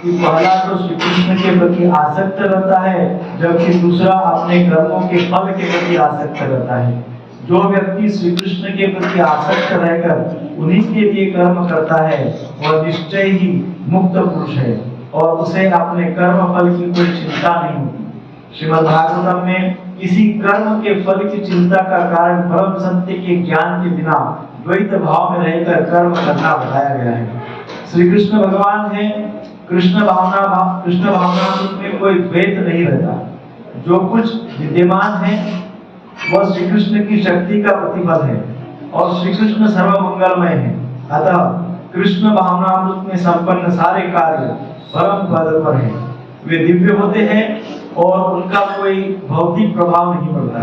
कि पहला तो श्री कृष्ण के प्रति आसक्त रहता है, जबकि दूसरा अपने कर्मों के फल के प्रति आसक्त रहता है। जो व्यक्ति श्री कृष्ण के प्रति आसक्त रहकर उन्हीं के लिए कर्म करता है वह निश्चय ही मुक्त पुरुष है और उसे अपने कर्म फल की कोई चिंता नहीं होती। श्रीमद् भागवतम में किसी कर्म के फल की चिंता का कारण ब्रह्म सत्य के ज्ञान के बिना द्वैत भाव में रहकर कर्म करना बताया गया है। श्री कृष्ण भगवान है, कृष्ण भावना में कोई द्वैत नहीं रहता। जो कुछ विद्यमान है वह श्री कृष्ण की शक्ति का प्रतिफल है और श्री कृष्ण सर्वमंगलमय है। अतः कृष्ण भावनामृत में संपन्न सारे कार्य परम पद पर है। वे दिव्य होते हैं और उनका कोई भौतिक प्रभाव नहीं पड़ता।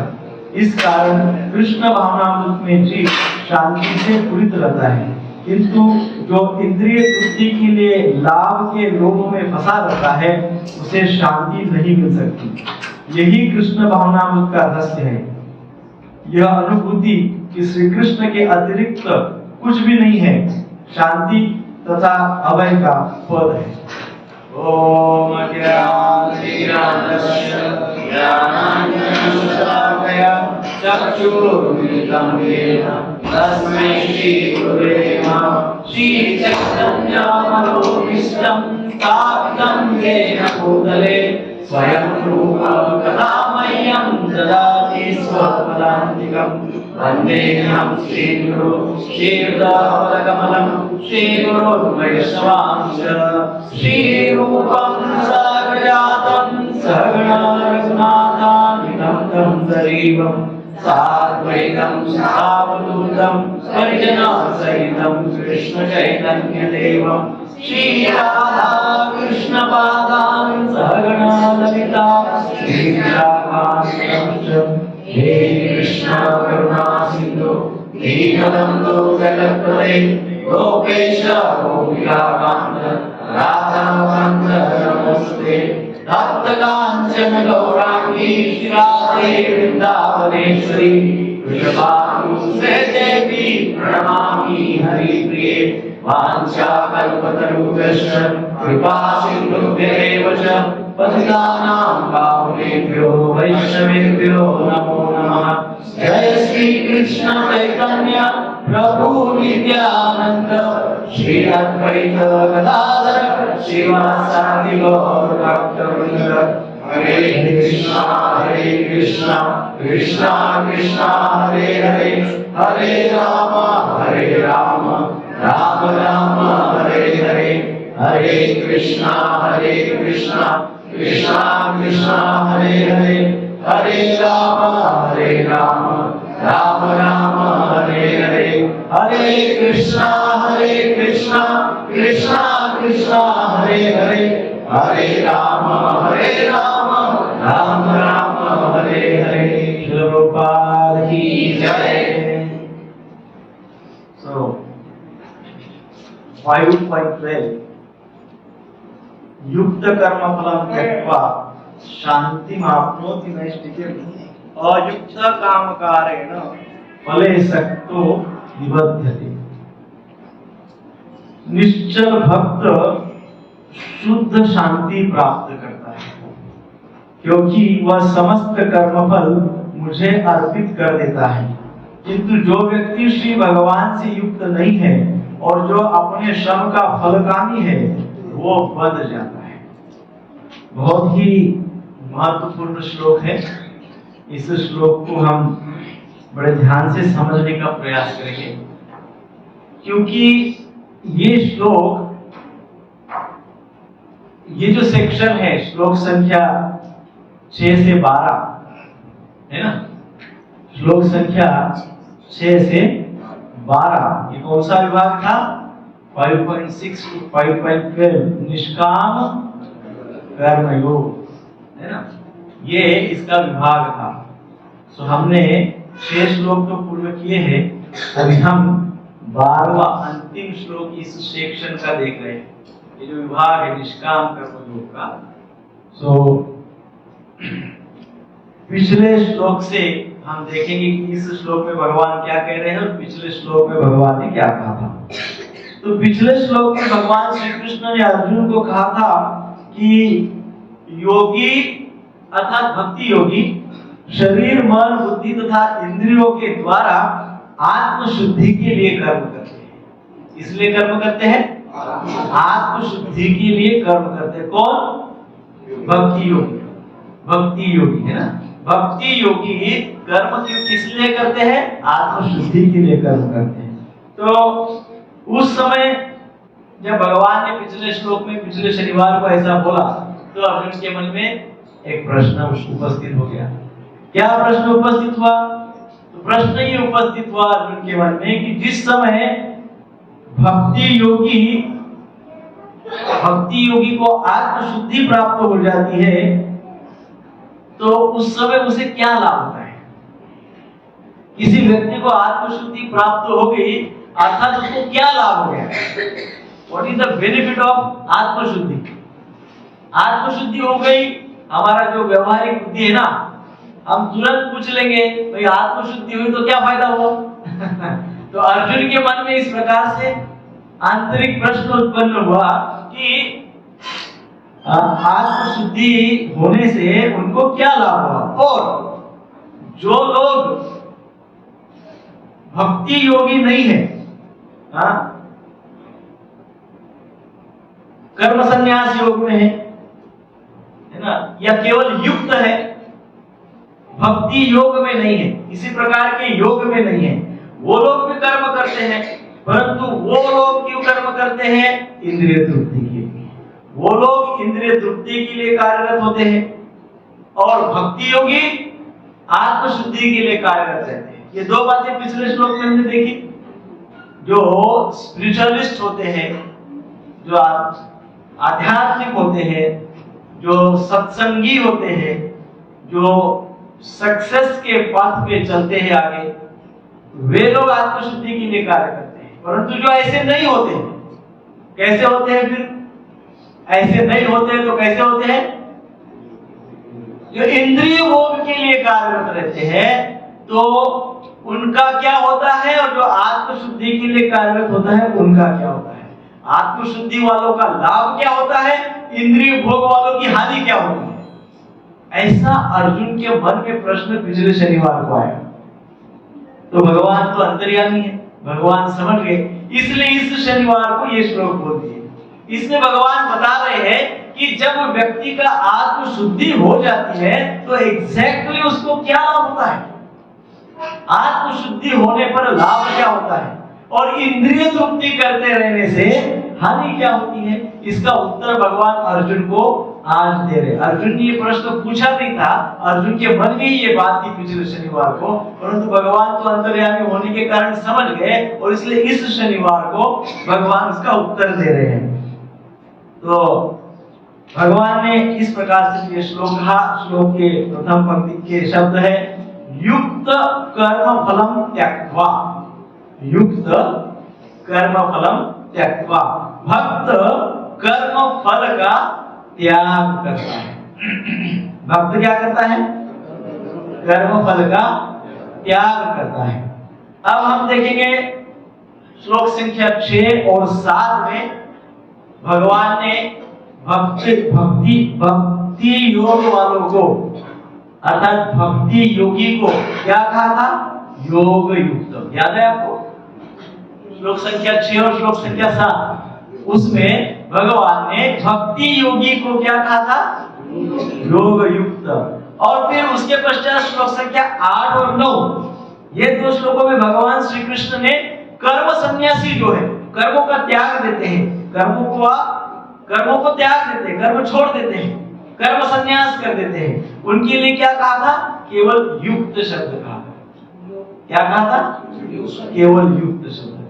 इस कारण कृष्ण भावनामृत में जीव शांति से पूरित रहता है, किंतु जो इंद्रिय तृप्ति के लिए लाभ के लोभ में फंसा रहता है उसे शांति नहीं मिल सकती। यही कृष्ण भावनामृत का रहस्य है। यह अनुभूति कि श्री कृष्ण के अतिरिक्त कुछ भी नहीं है, शांति तथा अभय का पद है। ओम अज्ञानतिमिरान्धस्य ज्ञानाञ्जनशलाकया चक्षुरुन्मिलितं येन तस्मै श्रीगुरुवे नमः। श्रीचैतन्यमनोभीष्टं स्थापितं येन भूतले स्वयं रूपं कदा मह्यं ददाति स्वपदान्तिकं। वन्देऽहं श्रीगुरो श्रीयुतापदकमलं श्रीगुरुर्वैष्णवांश्च श्रीरूपं साग्रजातं सहगणा रघुनाथान्वितं तं सजीवं साद्वैतं सावधूतं परिजनसहितं कृष्णचैतन्यदेवं श्रीराधा कृष्णपादान् सहगणा ललिता श्रीविशाखान्वितंश्च। हे कृष्ण करुणा सिन्धु दीनबन्धो जगत्पते गोपेश गोपिकाकान्त राधाकान्त नमोऽस्तुते। तप्तकाञ्चन गौराङ्गी श्रीराधे वृन्दावनेश्वरी वृषभानुसुते देवी प्रणमामि हरिप्रिये। वाञ्छाकल्पतरुभ्यश्च कृपा सिन्धुभ्येव च पतितानां पावनेभ्यो वैष्णवेभ्यो नमो नमः। जय श्री कृष्ण चैतन्य प्रभु नित्यानंद श्री अद्वैत गदाधर श्रीवासादि गौर भक्तवृंद। हरे कृष्णा कृष्णा कृष्णा हरे हरे, हरे राम राम राम हरे हरे। हरे कृष्णा कृष्णा कृष्णा हरे हरे, हरे राम राम राम हरे हरे। हरे कृष्णा कृष्णा कृष्णा हरे हरे, हरे राम राम राम हरे हरे। प्रभुपाद की जय। So 5.12 युक्त कर्म फलं त्यक्त्वा शान्तिमाप्नोति नैष्ठिकीम् अयुक्त कामकारेण फले सक्तो निबध्यते। निश्चल भक्त शुद्ध शांति प्राप्त करता है, क्योंकि वह समस्त कर्मफल मुझे अर्पित कर देता है। किंतु जो व्यक्ति श्री भगवान से युक्त नहीं है और जो अपने श्रम का फलकामी है वो बंध जाता है। बहुत ही महत्वपूर्ण श्लोक है। इस श्लोक को हम बड़े ध्यान से समझने का प्रयास करेंगे, क्योंकि ये श्लोक, ये जो सेक्शन है श्लोक संख्या 6 से 12 है ना, श्लोक संख्या 6 से 12 ये कौन सा विभाग था? 5.6 to 5.12 निष्काम कर्मयोग है ना, ये इसका विभाग था। सो हमने 6 श्लोक तो पूर्व किए हैं, अभी हम 12वां अंतिम श्लोक इस सेक्शन का देख रहे हैं। ये जो विभाग है निष्काम कर्म योग का, सो पिछले श्लोक से हम देखेंगे कि इस श्लोक में भगवान क्या कह रहे हैं और पिछले श्लोक में भगवान ने क्या कहा था। तो पिछले श्लोक में भगवान श्री कृष्ण ने अर्जुन को कहा था कि योगी अर्थात भक्ति योगी शरीर मन बुद्धि तथा इंद्रियों के द्वारा आत्मशुद्धि के लिए कर्म करते हैं। इसलिए कर्म करते हैं, आत्मशुद्धि के लिए कर्म करते हैं। कौन? भक्ति योगी। भक्ति योगी है ना। भक्ति योगी कर्म किस लिए करते हैं? आत्मशुद्धि के लिए कर्म करते हैं। तो उस समय जब भगवान ने पिछले श्लोक में पिछले शनिवार को ऐसा बोला तो अर्जुन के मन में एक प्रश्न उपस्थित हो गया। क्या प्रश्न उपस्थित हुआ? तो प्रश्न ये उपस्थित हुआ अर्जुन के मन में कि जिस समय भक्ति योगी को आत्मशुद्धि प्राप्त हो जाती है तो उस समय उसे क्या लाभ होता है? किसी व्यक्ति को आत्मशुद्धि प्राप्त हो गई अर्थात उसको क्या लाभ हो गया? What is the benefit of atmashuddhi? आत्मशुद्धि हो गई, हमारा जो व्यवहारिक बुद्धि है ना, हम तुरंत पूछ लेंगे भाई आत्मशुद्धि हुई तो क्या फायदा हुआ? तो अर्जुन के मन में इस प्रकार से आंतरिक प्रश्न उत्पन्न हुआ कि आत्मशुद्धि होने से उनको क्या लाभ हुआ। और जो लोग भक्ति योगी नहीं है, कर्म संन्यास योग में है ना, या केवल युक्त है, भक्ति योग में नहीं है, इसी प्रकार के योग में नहीं है, वो लोग भी कर्म करते हैं। परंतु वो लोग क्यों कर्म करते हैं? इंद्रिय तृप्ति के लिए। वो लोग इंद्रिय तृप्ति के लिए कार्यरत होते हैं और भक्ति योगी आत्मशुद्धि के लिए कार्यरत रहते हैं। ये दो बातें पिछले श्लोक में हमने देखी। जो स्पिरिचुअलिस्ट होते हैं, जो आध्यात्मिक होते हैं, जो सत्संगी होते हैं, जो सक्सेस के पथ पे चलते हैं आगे, वे लोग आत्मशुद्धि के लिए कार्य करते हैं। परंतु जो ऐसे नहीं होते हैं, कैसे होते हैं? फिर ऐसे नहीं होते तो कैसे होते हैं? जो इंद्रिय भोग के लिए कार्यरत रहते हैं तो उनका क्या होता है, और जो आत्मशुद्धि के लिए कार्यरत होता है उनका क्या होता है? आत्मशुद्धि वालों का लाभ क्या होता है, इंद्रिय भोग वालों की हानि क्या होती है? ऐसा अर्जुन के मन में प्रश्न पिछले शनिवार को आया। तो भगवान तो अंतर्यामी है, भगवान समझ गए, इसलिए इस शनिवार को ये श्लोक बोल दिए। इसमें भगवान बता रहे हैं कि जब व्यक्ति का आत्मशुद्धि हो जाती है तो एग्जैक्टली उसको क्या लाभ होता है, आत्मशुद्धि होने पर लाभ क्या होता है, और इंद्रिय तृप्ति करते रहने से हानि क्या होती है, इसका उत्तर भगवान अर्जुन को आज दे रहे। अर्जुन ने ये प्रश्न पूछा नहीं था, अर्जुन के मन में ही ये बात थी पिछले शनिवार को, परंतु भगवान तो अंतर्यामी होने के कारण समझ गए और इसलिए इस शनिवार को भगवान उसका उत्तर दे रहे हैं। तो भगवान ने इस प्रकार से ये श्लोक कहा। श्लोक के प्रथम पंक्ति के शब्द है युक्त कर्म फलम त्यक्त्वा। युक्त कर्म फलम त्यक्त्वा। भक्त कर्म फल का त्याग करता है। भक्त क्या करता है? कर्म फल का त्याग करता है। अब हम देखेंगे श्लोक संख्या 6 और 7 में भगवान ने भक्ति योग वालों को अर्थात भक्ति योगी को क्या कहा था? योग युक्त। याद है आपको? श्लोक संख्या 6 और श्लोक संख्या 7 उसमें भगवान ने भक्ति योगी को क्या कहा था? योग युक्त। और फिर उसके पश्चात श्लोक संख्या 8 और 9 ये दो श्लोकों में भगवान श्री कृष्ण ने कर्म सन्यासी जो है, कर्मों का त्याग देते हैं, कर्मों को त्याग देते हैं, कर्म छोड़ देते हैं, कर्म संन्यास कर देते हैं, उनके लिए क्या कहा था? केवल युक्त शब्द कहा था। क्या कहा था? केवल युक्त शब्द कहा।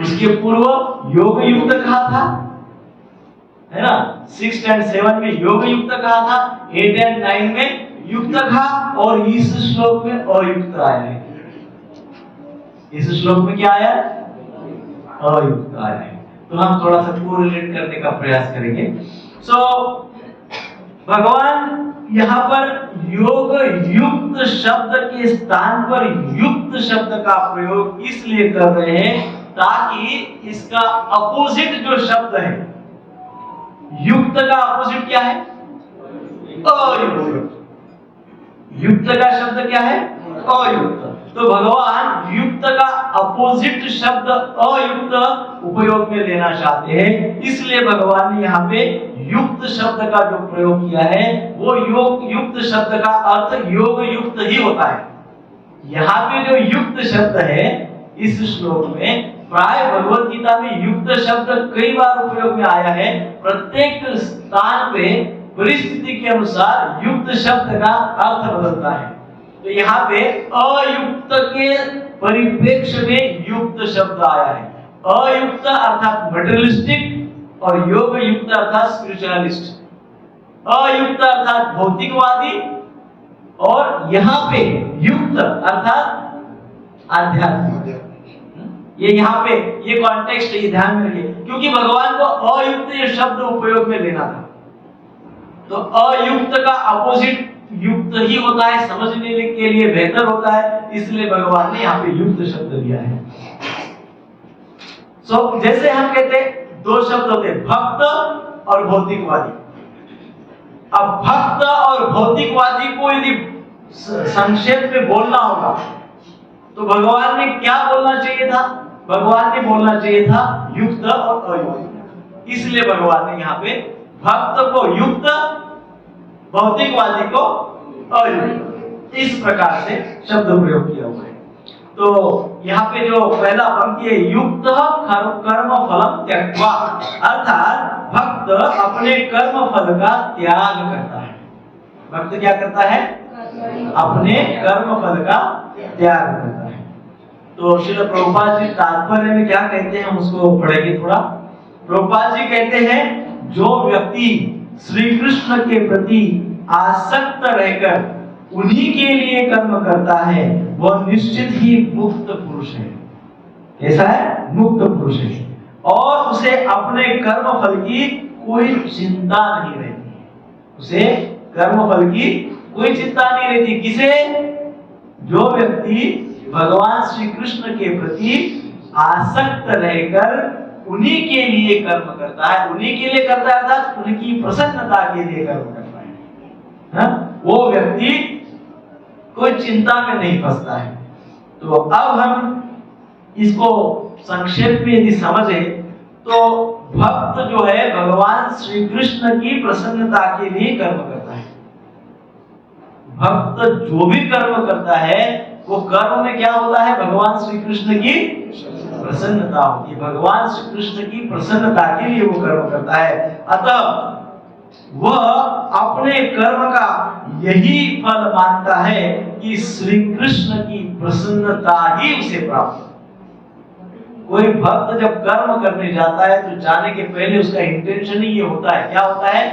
उसके पूर्व योग युक्त कहा था, है ना? 6 और 7 में योग युक्त कहा था, 8 और 9 में युक्त कहा, और इस श्लोक में अयुक्त आया है। इस श्लोक में क्या आया? अयुक्त आया है। तो हम थोड़ा सा कोरिलेट करने का प्रयास करेंगे। सो भगवान यहाँ पर योग युक्त शब्द के स्थान पर युक्त शब्द का प्रयोग इसलिए कर रहे हैं ताकि इसका अपोजिट जो शब्द है, युक्त का अपोजिट क्या है? अयुक्त। युक्त का शब्द क्या है? अयुक्त। तो भगवान युक्त का अपोजिट शब्द अयुक्त उपयोग में लेना चाहते हैं, इसलिए भगवान ने यहाँ पे युक्त शब्द का जो प्रयोग किया है वो योग युक्त शब्द का अर्थ योग युक्त ही होता है। यहाँ पे जो युक्त शब्द है इस श्लोक में, प्राय भगवत गीता में युक्त शब्द कई बार उपयोग में आया है। प्रत्येक स्थान पे परिस्थिति के अनुसार युक्त शब्द का अर्थ बदलता है। तो यहाँ पे अयुक्त के परिप्रेक्ष्य में युक्त शब्द आया है। अयुक्त अर्थात मटेरियलिस्टिक और योग युक्त अर्थात स्पिरिचुअलिस्ट। अयुक्त अर्थात भौतिकवादी और यहाँ पे युक्त अर्थात आध्यात्मिक। ये यहाँ पे ये कॉन्टेक्स्ट ये ध्यान में रखिए, क्योंकि भगवान को अयुक्त ये शब्द उपयोग में लेना था। तो अयुक्त का अपोजिट युक्त ही होता है, समझने के लिए बेहतर होता है, इसलिए भगवान ने यहाँ पे युक्त शब्द दिया है। सो जैसे हम कहते दो शब्द होते भक्त और भौतिकवादी। अब भक्त और भौतिकवादी को यदि संक्षेप में बोलना होगा तो भगवान ने क्या बोलना चाहिए था? भगवान ने बोलना चाहिए था युक्त और अयुक्त। इसलिए भगवान ने यहाँ पे भक्त को युक्त, भौतिकवादी को अयुक्त, इस प्रकार से शब्द प्रयोग किया हुआ है। तो यहाँ पे जो पहला पंक्ति है युक्त कर्म फलम त्यक्त्वा, अर्थात भक्त अपने कर्म फल का त्याग करता है। भक्त क्या करता है? अपने कर्म फल का त्याग करता है। तो श्रील प्रभुपाद जी तात्पर्य में क्या कहते हैं हम उसको पढ़ेंगे थोड़ा। प्रभुपाद जी कहते हैं जो व्यक्ति श्री कृष्ण के प्रति आसक्त रहकर उन्हीं के लिए कर्म करता है वह निश्चित ही मुक्त पुरुष है। कैसा है? मुक्त पुरुष है। और उसे अपने कर्म फल की कोई चिंता नहीं रहती है। उसे कर्म फल की कोई चिंता नहीं रहती। किसे? जो व्यक्ति भगवान श्री कृष्ण के प्रति आसक्त रहकर उन्हीं के लिए कर्म करता है, उन्हीं के लिए करता है अर्थात उनकी प्रसन्नता के लिए कर्म करता है, वो व्यक्ति कोई चिंता में नहीं फंसता है। तो अब हम इसको संक्षेप में यदि समझे तो भक्त जो है भगवान श्री कृष्ण की प्रसन्नता के लिए कर्म करता है। भक्त जो भी कर्म करता है वो कर्म में क्या होता है? भगवान श्री कृष्ण की प्रसन्नता होती है। भगवान श्री कृष्ण की प्रसन्नता के लिए वो कर्म करता है। अतः वह अपने कर्म का यही फल मानता है कि श्री कृष्ण की प्रसन्नता ही उसे प्राप्त हो। कोई भक्त जब कर्म करने जाता है तो जाने के पहले उसका इंटेंशन ही ये होता है, क्या होता है?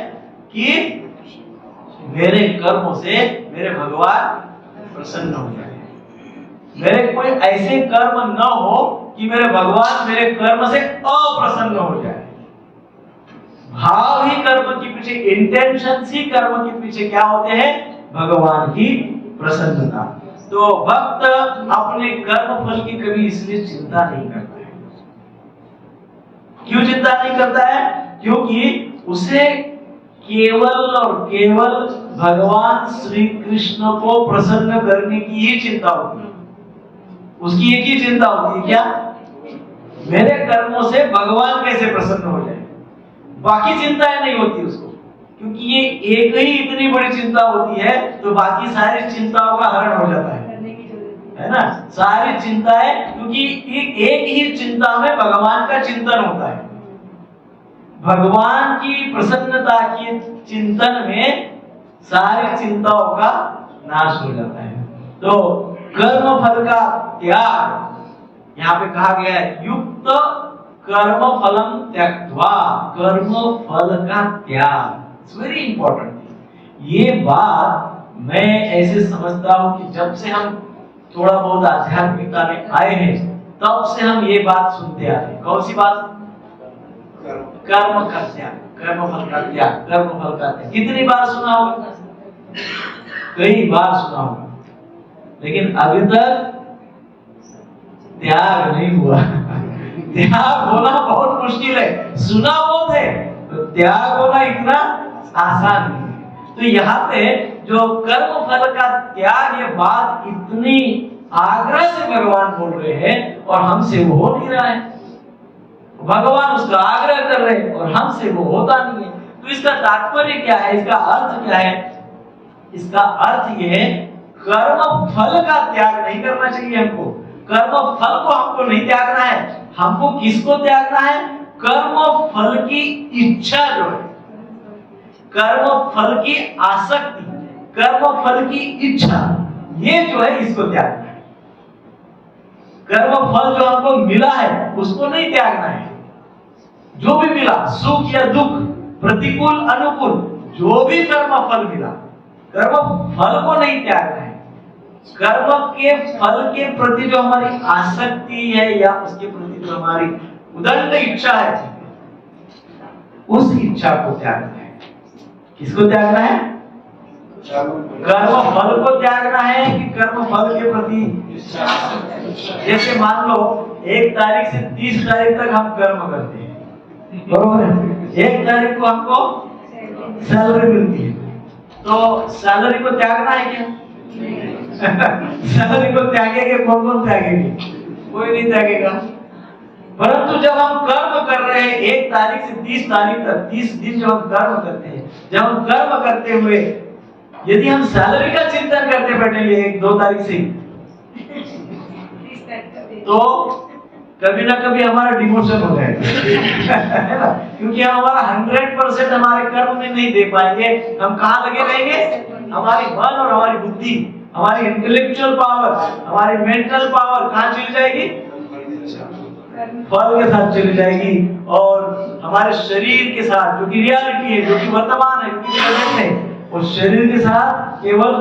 कि मेरे कर्मों से मेरे भगवान प्रसन्न हो जाए। मेरे कोई ऐसे कर्म न हो कि मेरे भगवान मेरे कर्म से अप्रसन्न हो जाए। भाव ही कर्म के पीछे, इंटेंशन ही कर्म के पीछे क्या होते हैं? भगवान की प्रसन्नता। तो भक्त अपने कर्म फल की कभी इसलिए चिंता नहीं करता है। क्यों चिंता नहीं करता है? क्योंकि उसे केवल और केवल भगवान श्री कृष्ण को प्रसन्न करने की ही चिंता होती है। उसकी एक ही चिंता होती है, क्या? मेरे कर्मों से भगवान कैसे प्रसन्न हो जाए। बाकी चिंताएं नहीं होती उसको, क्योंकि ये एक ही इतनी बड़ी चिंता होती है तो बाकी सारी चिंताओं का हरण हो जाता है ना? सारी चिंताएं, क्योंकि एक ही चिंता में भगवान का चिंतन होता है। भगवान की प्रसन्नता के चिंतन में सारी चिंताओं का नाश हो जाता है। तो कर्म फल का त्याग यहाँ पे कहा गया है, युक्त कर्म फलम त्यक्त्वा, कर्म फल का त्याग। It's very important. ये बात मैं ऐसे समझता हूं कि जब से हम थोड़ा बहुत आध्यात्मिकता में आए हैं तब से हम ये बात सुनते आ रहे हैं। कौन सी बात? कर्म का त्याग, कर्म फल का त्याग, कर्म फल का त्याग। कितनी बार सुना होगा? कई बार सुना होगा, लेकिन अभी तक त्याग नहीं हुआ। त्याग होना बहुत मुश्किल है, सुना बहुत है, तो त्याग होना इतना आसान नहीं है। तो यहाँ पे जो कर्म फल का त्याग, ये बात इतनी आग्रह से भगवान बोल रहे हैं और हमसे वो हो नहीं रहा है। भगवान उसका आग्रह कर रहे हैं और हमसे वो होता नहीं है। तो इसका तात्पर्य क्या है, इसका अर्थ क्या है? इसका अर्थ ये है, कर्म फल का त्याग नहीं करना चाहिए हमको। कर्म फल को हमको नहीं त्यागना है। हमको किसको त्यागना है? कर्म फल की इच्छा जो है, कर्म फल की आसक्ति, कर्म फल की इच्छा, ये जो है इसको त्यागना है। कर्म फल जो हमको मिला है उसको नहीं त्यागना है। जो भी मिला, सुख या दुख, प्रतिकूल अनुकूल, जो भी कर्म फल मिला, कर्म फल को नहीं त्यागना है। कर्म के फल के प्रति जो हमारी आसक्ति है या उसके प्रति जो हमारी उदंड इच्छा है, उस इच्छा को त्यागना है। किसको त्यागना है? कर्म फल को त्यागना है कि कर्म फल के प्रति? जैसे मान लो 1 तारीख से 30 तारीख तक हम कर्म करते हैं, बरोबर है? 1 तारीख को हमको सैलरी मिलती है, तो सैलरी को त्यागना है क्या? सैलरी को त्यागेंगे? कौन कौन त्यागेंगे? कोई नहीं त्यागेगा। परंतु जब हम कर्म कर रहे हैं 1 तारीख से 30 तारीख तक, 30 दिन जब हम कर्म करते हैं, जब हम कर्म करते हुए यदि हम सैलरी का चिंतन करते बैठेंगे 1-2 तारीख से, तो कभी ना कभी हमारा डिमोशन हो जाएगा, है ना? क्योंकि हम हमारा 100% हमारे कर्म में नहीं दे पाएंगे। हम कहाँ लगे रहेंगे? हमारी मन और हमारी बुद्धि, हमारी इंटेलेक्चुअल पावर, हमारी मेंटल पावर कहाँ चली जाएगी? फल के साथ चली जाएगी। और हमारे शरीर के साथ, जो कि रियलिटी है, जो कि वर्तमान है, जो कि प्रेजेंट है, उस शरीर के साथ केवल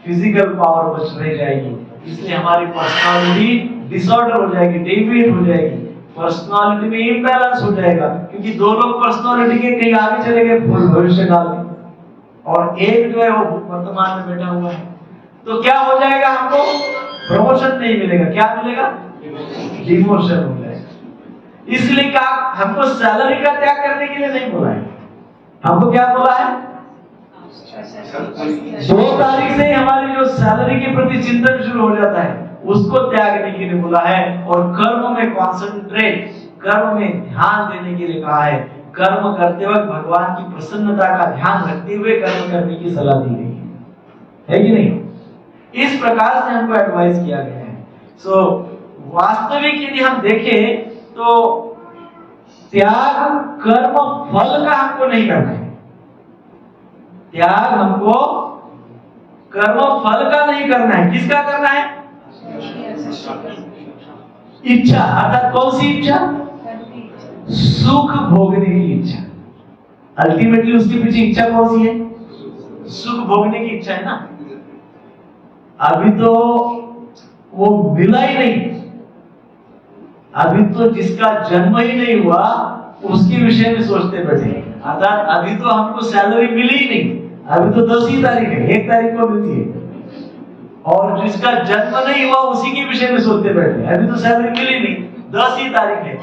फिजिकल पावर बच रह जाएगी। इसलिए हमारी पर्सनालिटी डिसऑर्डर हो जाएगी, डेविएट हो जाएगी, पर्सनालिटी में इम्बैलेंस हो जाएगा। क्योंकि 2 लोग पर्सनालिटी के कहीं आगे चले गए भविष्य काल में, और एक जो है वो वर्तमान में बैठा हुआ है। तो क्या हो जाएगा? हमको प्रमोशन नहीं मिलेगा। क्या मिलेगा? डिमोशन हो जाएगा। इसलिए क्या हमको सैलरी का त्याग करने के लिए नहीं बोला है, हमको क्या बोला है? 2 तारीख से हमारी जो सैलरी के प्रति चिंतन शुरू हो जाता है, उसको त्यागने के लिए बोला है। और कर्म में कॉन्सेंट्रेट, कर्म में ध्यान देने के लिए कहा है। कर्म करते वक्त भगवान की प्रसन्नता का ध्यान रखते हुए कर्म करने की सलाह दी गई है कि नहीं? इस प्रकार से हमको एडवाइस किया गया है। सो वास्तविक यदि हम देखें तो त्याग कर्म फल का हमको नहीं करना है। त्याग हमको कर्म फल का नहीं करना है। किसका करना है? इच्छा, अर्थात कौन सी इच्छा? सुख भोगने की इच्छा। अल्टीमेटली उसके पीछे इच्छा कौन सी है? सुख भोगने की इच्छा है ना। अभी तो वो मिला ही नहीं, अभी तो जिसका जन्म ही नहीं हुआ उसके विषय में सोचते बैठे। अर्थात अभी तो हमको सैलरी मिली ही नहीं, अभी तो 10 ही तारीख है, 1 तारीख को मिलती है, और जिसका जन्म नहीं हुआ उसी के विषय में सोचते बैठे। अभी तो सैलरी मिली नहीं, 10 ही तारीख है,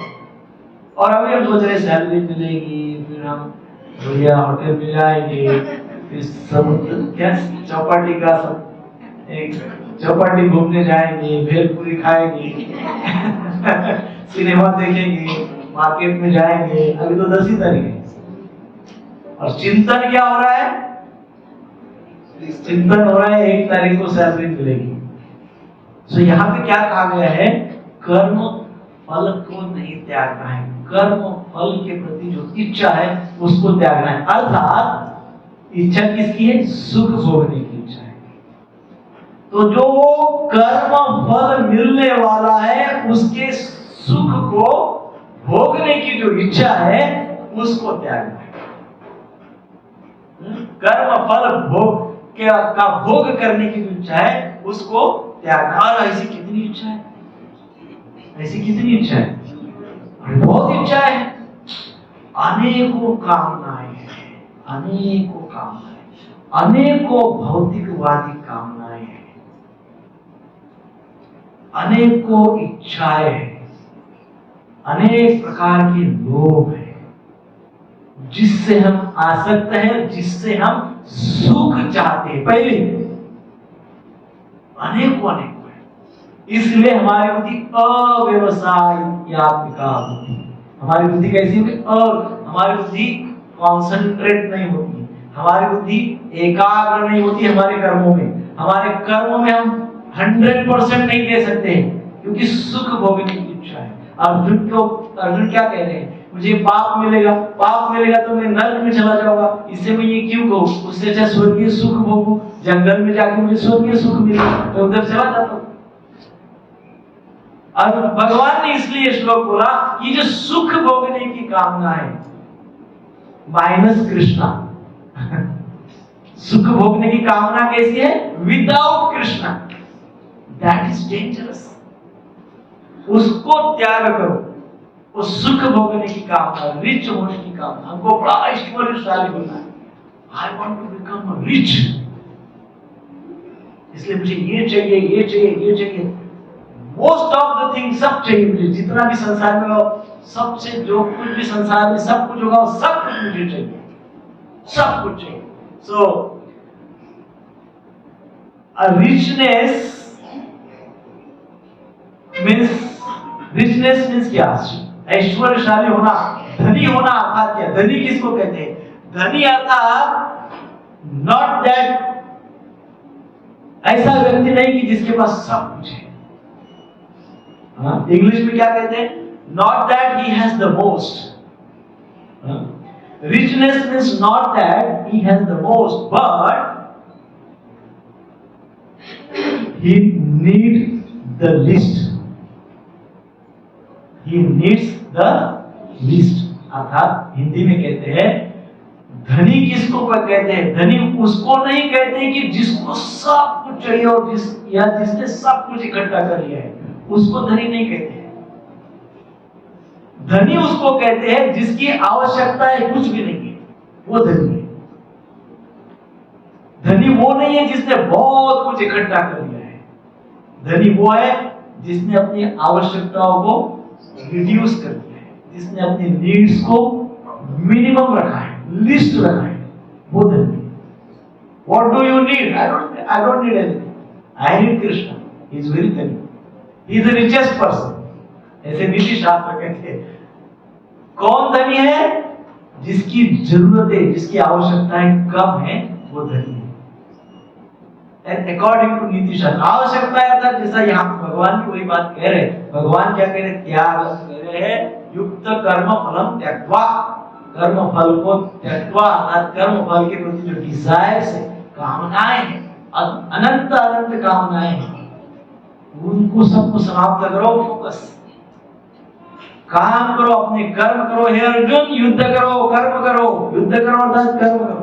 और अभी हम सोच रहे सैलरी मिलेगी, फिर हम बढ़िया होटल में जाएंगे, फिर समुद्र क्या चौपाटी का सब एक चौपाटी घूमने जाएंगे, भेलपुरी खाएंगे, सिनेमा देखेंगे, मार्केट में जाएंगे। अभी तो 10 ही तारीख है, और चिंतन क्या हो रहा है? चिंतन हो रहा है 1 तारीख को सैलरी मिलेगी। तो यहाँ पे क्या कहा गया है? कर्म फल को नहीं त्यागना है, कर्म फल के प्रति जो इच्छा है उसको त्यागना है। अर्थात इच्छा किसकी है? सुख भोगने की इच्छा है। तो जो कर्म फल मिलने वाला है उसके सुख को भोगने की जो इच्छा है उसको त्यागना है। कर्म फल भोग का भोग करने की जो इच्छा है उसको त्यागना। और ऐसी कितनी इच्छा है, ऐसी कितनी इच्छा है? बहुत इच्छा है। अनेकों कामनाएं हैं, अनेकों कामनाएं, अनेकों भौतिकवादी कामनाएं हैं, अनेकों इच्छाएं हैं, अनेक प्रकार के लोभ हैं, जिससे हम आसक्त हैं, जिससे हम सुख चाहते हैं। पहले अनेकों अनेकों है, इसलिए हमारी बुद्धि अव्यवसायित्मिका बुद्धि, हमारी बुद्धि कैसी होगी? हमारी बुद्धि कॉन्सेंट्रेट नहीं होती, हमारी बुद्धि एकाग्र नहीं होती हमारे कर्मों में, हमारे कर्मों में हम 100% नहीं दे सकते क्योंकि सुख भोगने की इच्छा है। अर्जुन क्या कह रहे हैं? मुझे पाप मिलेगा तो मैं नरक में चला जाऊंगा, इससे मैं ये क्यों कहूं? उससे अच्छा स्वर्गीय सुख भोगूं, जंगल में जाके मुझे स्वर्गीय सुख मिले तो उधर चला जाता हूं। और भगवान ने इसलिए श्लोक बोला कि जो सुख भोगने की कामना है माइनस कृष्णा सुख भोगने की कामना कैसी है? Without Krishna, that is dangerous. उसको त्याग करो, वो सुख भोगने की कामना, रिच होने की कामना, हमको बड़ा ऐश्वर्यशाली बनना है, I want to become rich, इसलिए मुझे ये चाहिए, ये चाहिए, ये चाहिए, मोस्ट ऑफ द थिंग सब चाहिए मुझे, जितना भी संसार में हो, सबसे जो कुछ भी संसार में सब कुछ होगा सब कुछ मुझे चाहिए, सब कुछ चाहिए। सो रिचनेस मीन्स क्या? ऐश्वर्यशाली होना, धनी होना अर्थात क्या? धनी किसको कहते हैं? धनी अर्थात नॉट दैट, ऐसा व्यक्ति नहीं कि जिसके पास सब कुछ है। इंग्लिश में क्या कहते हैं? Not that he has the most. Richness means not that he has the most, but he needs the least, he needs the least। अर्थात हिंदी में कहते हैं धनी किसको कहते हैं? धनी उसको नहीं कहते कि जिसको सब कुछ चाहिए और जिसने सब कुछ इकट्ठा कर लिया है, उसको धनी नहीं कहते हैं। धनी उसको कहते हैं जिसकी आवश्यकता है कुछ भी नहीं है, वो धनी है। धनी वो नहीं है जिसने बहुत कुछ इकट्ठा कर लिया है, धनी वो है जिसने अपनी आवश्यकताओं को रिड्यूस कर दिया है, जिसने अपनी नीड्स को मिनिमम रखा है, लिस्ट रखा है, वो धनी। What do you need? I don't need anything. I need Krishna. He is very धनी. He is the richest person. ऐसे नीति शास्त्र कहते हैं। कौन धनी है? जिसकी जरूरतें, जिसकी आवश्यकताएं कम है, वो धनी है। अकॉर्डिंग टू नीति शास्त्र आवश्यकता अर्थात जैसा यहाँ भगवान की वही बात कह रहे हैं। भगवान क्या कह रहे हैं? त्याग कह रहे हैं, युक्त कर्म फलम त्यक्त्वा, कर्म फल को त्यक्त्वा अर्थात कर्म फल के प्रति जो डिजायर्स है, कामनाएं हैं, अनंत अनंत कामनाएं हैं, उनको सबको समाप्त करो। फोकस, काम करो, अपने कर्म करो। हे अर्जुन, युद्ध करो, कर्म करो, युद्ध करो अर्थात कर्म करो,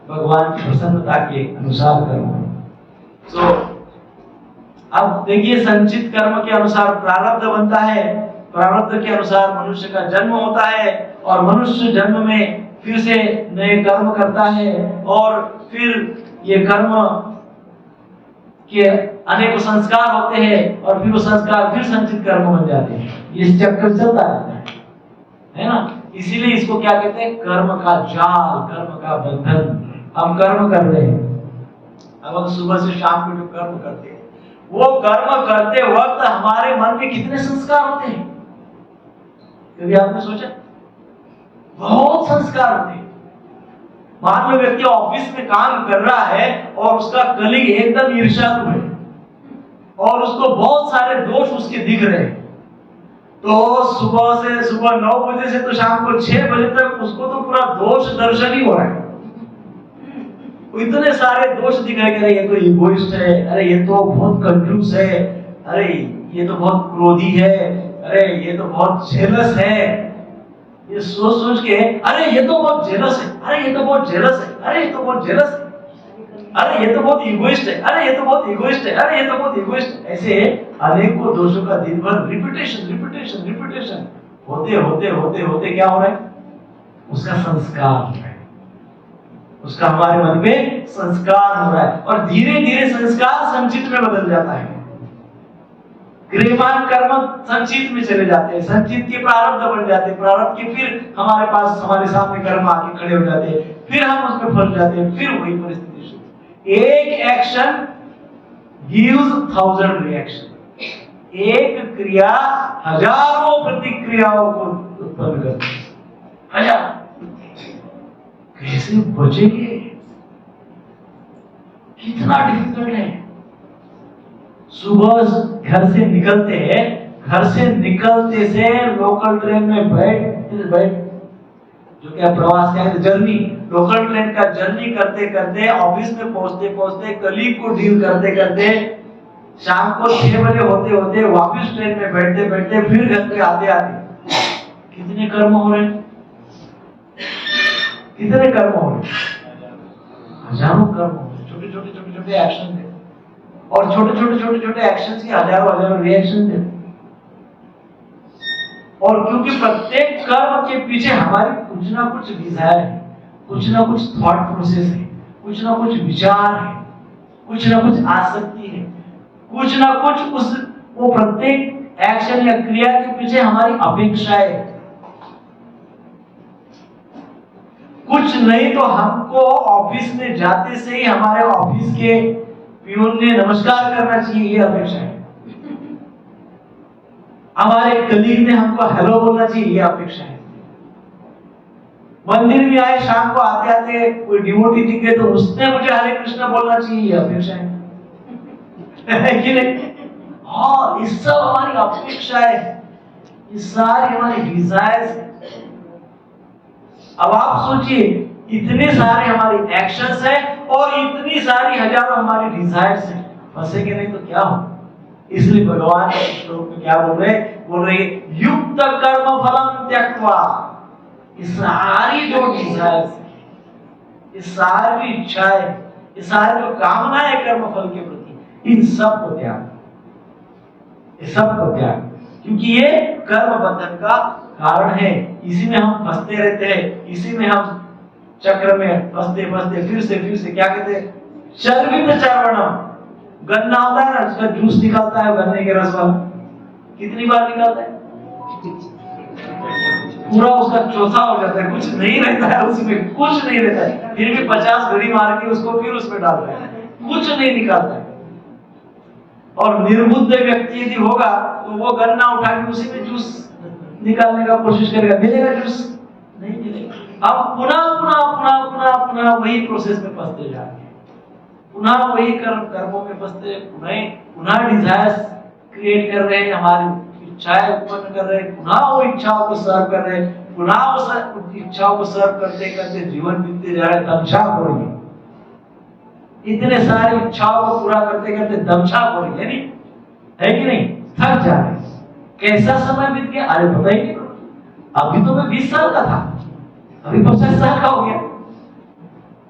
भगवान की प्रसन्नता के अनुसार कर्म। So, अब देखिए संचित कर्म के अनुसार प्रारब्ध बनता है, प्रारब्ध के अनुसार मनुष्य का जन्म होता है और मनुष्य जन्म में फिर से नए कर्म करता है और फिर ये कर्म के अनेक संस्कार होते हैं और फिर वो संस्कार फिर संचित कर्म बन जाते हैं। ये चक्कर चलता रहता है ना? इसीलिए इसको क्या कहते हैं? कर्म का जाल, कर्म का बंधन। हम कर्म कर रहे हैं, अब हम सुबह से शाम को जो कर्म करते हैं, वो कर्म करते वक्त हमारे मन में कितने संस्कार होते हैं? कभी आपने सोचा? बहुत संस्कार होते हैं। मान लो व्यक्ति ऑफिस में काम कर रहा है और उसका कलीग एकदम ईर्ष्यालु है और उसको बहुत सारे दोष उसके दिख रहे हैं, तो सुबह 9 बजे से तो शाम को 6 बजे तक उसको तो पूरा दोष दर्शन ही हो रहा है। इतने सारे दोष दिखाई दे रहे, ये तो इगोइस्ट है, अरे ये तो बहुत कंजूस है, अरे ये तो बहुत क्रोधी है, अरे ये तो बहुत जेलस है। ये सोच के अरे ये तो बहुत जेलस है, अरे ये तो बहुत जेलस है, अरे ये तो बहुत जेलस है, अरे ये तो बहुत इगोइस्ट है, अरे ये तो बहुत इगोइस्ट है, अरे ये तो बहुत इगोइस्ट है। ऐसे अनेकों दोषों का दिन भर रिपीटेशन होते होते क्या हो रहा है? उसका संस्कार हो रहा है, उसका हमारे मन में संस्कार हो रहा है और धीरे धीरे संस्कार संचित में बदल जाता है। क्रियमान कर्म संचित में चले जाते हैं, संचित के प्रारब्ध बन जाते हैं, प्रारब्ध के फिर हमारे पास हमारे सामने कर्म आके खड़े हो जाते हैं, फिर हम उसमें फंस जाते हैं, फिर वही परिस्थिति शुरू। एक एक्शन गिव्स 1000 रिएक्शन। एक क्रिया हजारों प्रतिक्रियाओं को उत्पन्न करती है। हजार। कैसे बचेंगे? कितना डिफिकल्ट है। सुबह घर से निकलते हैं, घर से निकलते से लोकल ट्रेन में बैठ जो क्या प्रवास क्या है, जर्नी, लोकल ट्रेन का जर्नी करते करते ऑफिस में पहुंचते पहुंचते कलीग को डील करते करते शाम को 6 बजे होते होते वापस ट्रेन में बैठते बैठते फिर घर पे आते आते कितने कर्म हो रहे हैं? कितने कर्म हो रहे हैं? हजारों कर्म हो रहे हैं। छोटे छोटे एक्शन थे और छोटे एक्शंस के हजारों रिएक्शन थे। और क्योंकि प्रत्येक कर्म के पीछे हमारी कुछ ना कुछ डिजायर है, कुछ ना कुछ थॉट प्रोसेस है, कुछ ना कुछ विचार है, कुछ ना कुछ आसक्ति है, कुछ ना कुछ वो प्रत्येक एक्शन या क्रिया के पीछे हमारी अपेक्षाएं है। कुछ नहीं तो हमको ऑफिस में जाते से ही हमारे ऑफिस के पियून ने नमस्कार करना चाहिए, ये अपेक्षा है। हमारे कलीग ने हमको हेलो बोलना चाहिए, ये अपेक्षा है। मंदिर में आए शाम को आते आते कोई डिवोटी दिखे तो उसने मुझे हरे कृष्ण बोलना चाहिए, ये अपेक्षा है कि नहीं? हाँ, ये सब हमारी अपेक्षा है, ये सारी हमारी डिजायर्स है। अब आप सोचिए, इतने सारे हमारी एक्शंस हैं और इतनी सारी हजारों हमारी डिजायर्स हैं, फंसेंगे नहीं तो क्या हो? इसलिए भगवान इस श्लोक में क्या बोल रहे युक्त कर्म फलम त्यक्त्वा। ये सारी जो डिजायर्स है, ये सारी इच्छाएं, ये सारी जो कामनाएं कर्म फल के प्रति, इन सब को त्याग, ये सब को त्याग, क्योंकि ये कर्म बंधन का कारण है। इसी में हम फंसते रहते हैं, इसी में हम चक्र में फंसते फंसते फिर से क्या कहते हैं, चर्वित चर्वणम। गन्ना होता है ना, उसका जूस निकालता है गन्ने के रस वाला, कितनी बार निकालता है? पूरा उसका चौथा हो जाता है, कुछ नहीं रहता है उसमें, कुछ नहीं रहता है, फिर भी 50 घड़ी मार के उसको फिर उसमें डालता है, कुछ नहीं निकालता है। और निर्बुद्ध व्यक्ति यदि होगा तो वो गन्ना उठा के उसी में जूस निकालने का कोशिश करेगा, मिलेगा जूस? नहीं मिलेगा। अब पुनः वही प्रोसेस में फंसते जा रहे हैं, पुनः वही कर्मों में फंसते, पुनः डिजायर्स क्रिएट कर रहे हैं, हमारी इच्छाएं उत्पन्न कर रहे हैं, पुनः वो इच्छाओं को सर्व कर रहे हैं, पुनः वो इच्छाओं को सर्व करते करते जीवन बीतते जा रहे हैं, दमछाक हो रही है। इतने सारी इच्छाओं को पूरा करते करते दमछाक हो रही है कि नहीं? थक जा रहे हैं। कैसा समय बीत गया, अरे पता ही नहीं। अभी तो मैं 20 साल का था, अभी 50 साल का हो गया,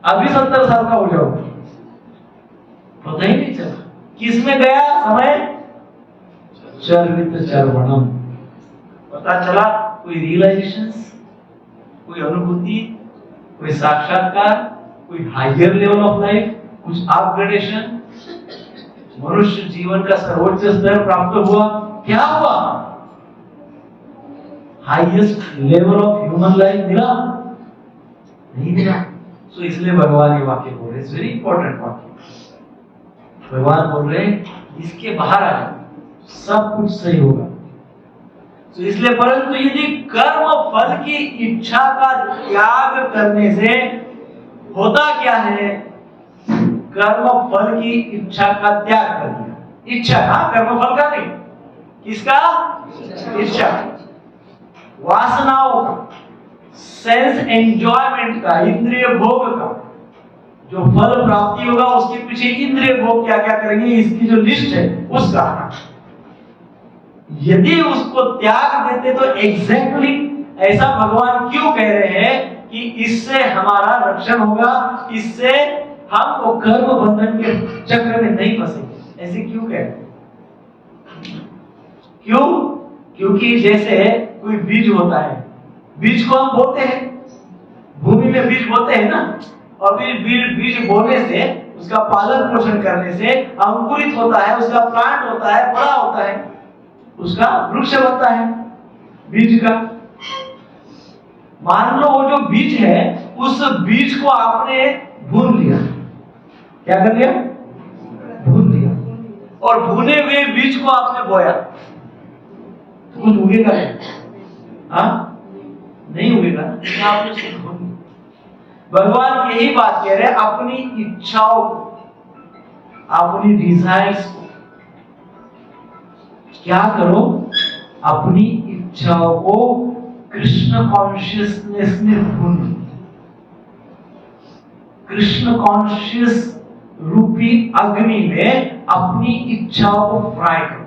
अभी 70 साल का हो जाऊंगा, पता ही नहीं चला किसमें गया समय। चर्वित चर्वणम। पता चला कोई रियलाइजेशंस, कोई अनुभूति, कोई साक्षात्कार, कोई हायर लेवल ऑफ लाइफ, कुछ अपग्रेडेशन, मनुष्य जीवन का सर्वोच्च स्तर प्राप्त हुआ। क्या हुआ? Highest level of human life मिला? नहीं मिला। सो इसलिए भगवान ये वाक्य बोल रहे, वेरी इंपॉर्टेंट वाक्य। भगवान बोल रहे इसके बाहर आ जाओ, सब कुछ सही होगा। तो इसलिए, परंतु यदि कर्म फल की इच्छा का त्याग करने से होता क्या है? कर्म फल की इच्छा का त्याग कर दिया। इच्छा, हाँ, कर्म फल का नहीं, किसका? इच्छा, वासनाओं का, सेंस एंजॉयमेंट का, इंद्रिय भोग का। जो फल प्राप्ति होगा उसके पीछे इंद्रिय भोग क्या क्या करेंगे, इसकी जो लिस्ट है उसका। यदि उसको त्याग देते तो एग्जैक्टली ऐसा भगवान क्यों कह रहे हैं कि इससे हमारा रक्षण होगा, इससे हम वो कर्म बंधन के चक्र में नहीं फंसेंगे। ऐसे क्यों कह रहे हैं? क्यों? क्योंकि जैसे कोई बीज होता है, बीज को हम बोते हैं, में बीज बोते हैं ना, और फिर बीज बोने से, उसका पालन पोषण करने से अंकुरित होता है, उसका प्लांट होता है, बड़ा होता है, उसका वृक्ष बनता है बीज का। मान लो वो जो बीज है, उस बीज को आपने भून लिया। क्या कर लिया? भून लिया। और भुने हुए बीज को आपने बोया तो कुछ उगेगा? नहीं उगेगा। आपने उसको भून लिया। भगवान यही बात कह रहे हैं, अपनी इच्छाओं को, अपनी डिजायर्स को क्या करो? अपनी इच्छाओं को कृष्ण कॉन्शियसनेस में भून। कृष्ण कॉन्शियस रूपी अग्नि में अपनी इच्छाओं को फ्राई करो।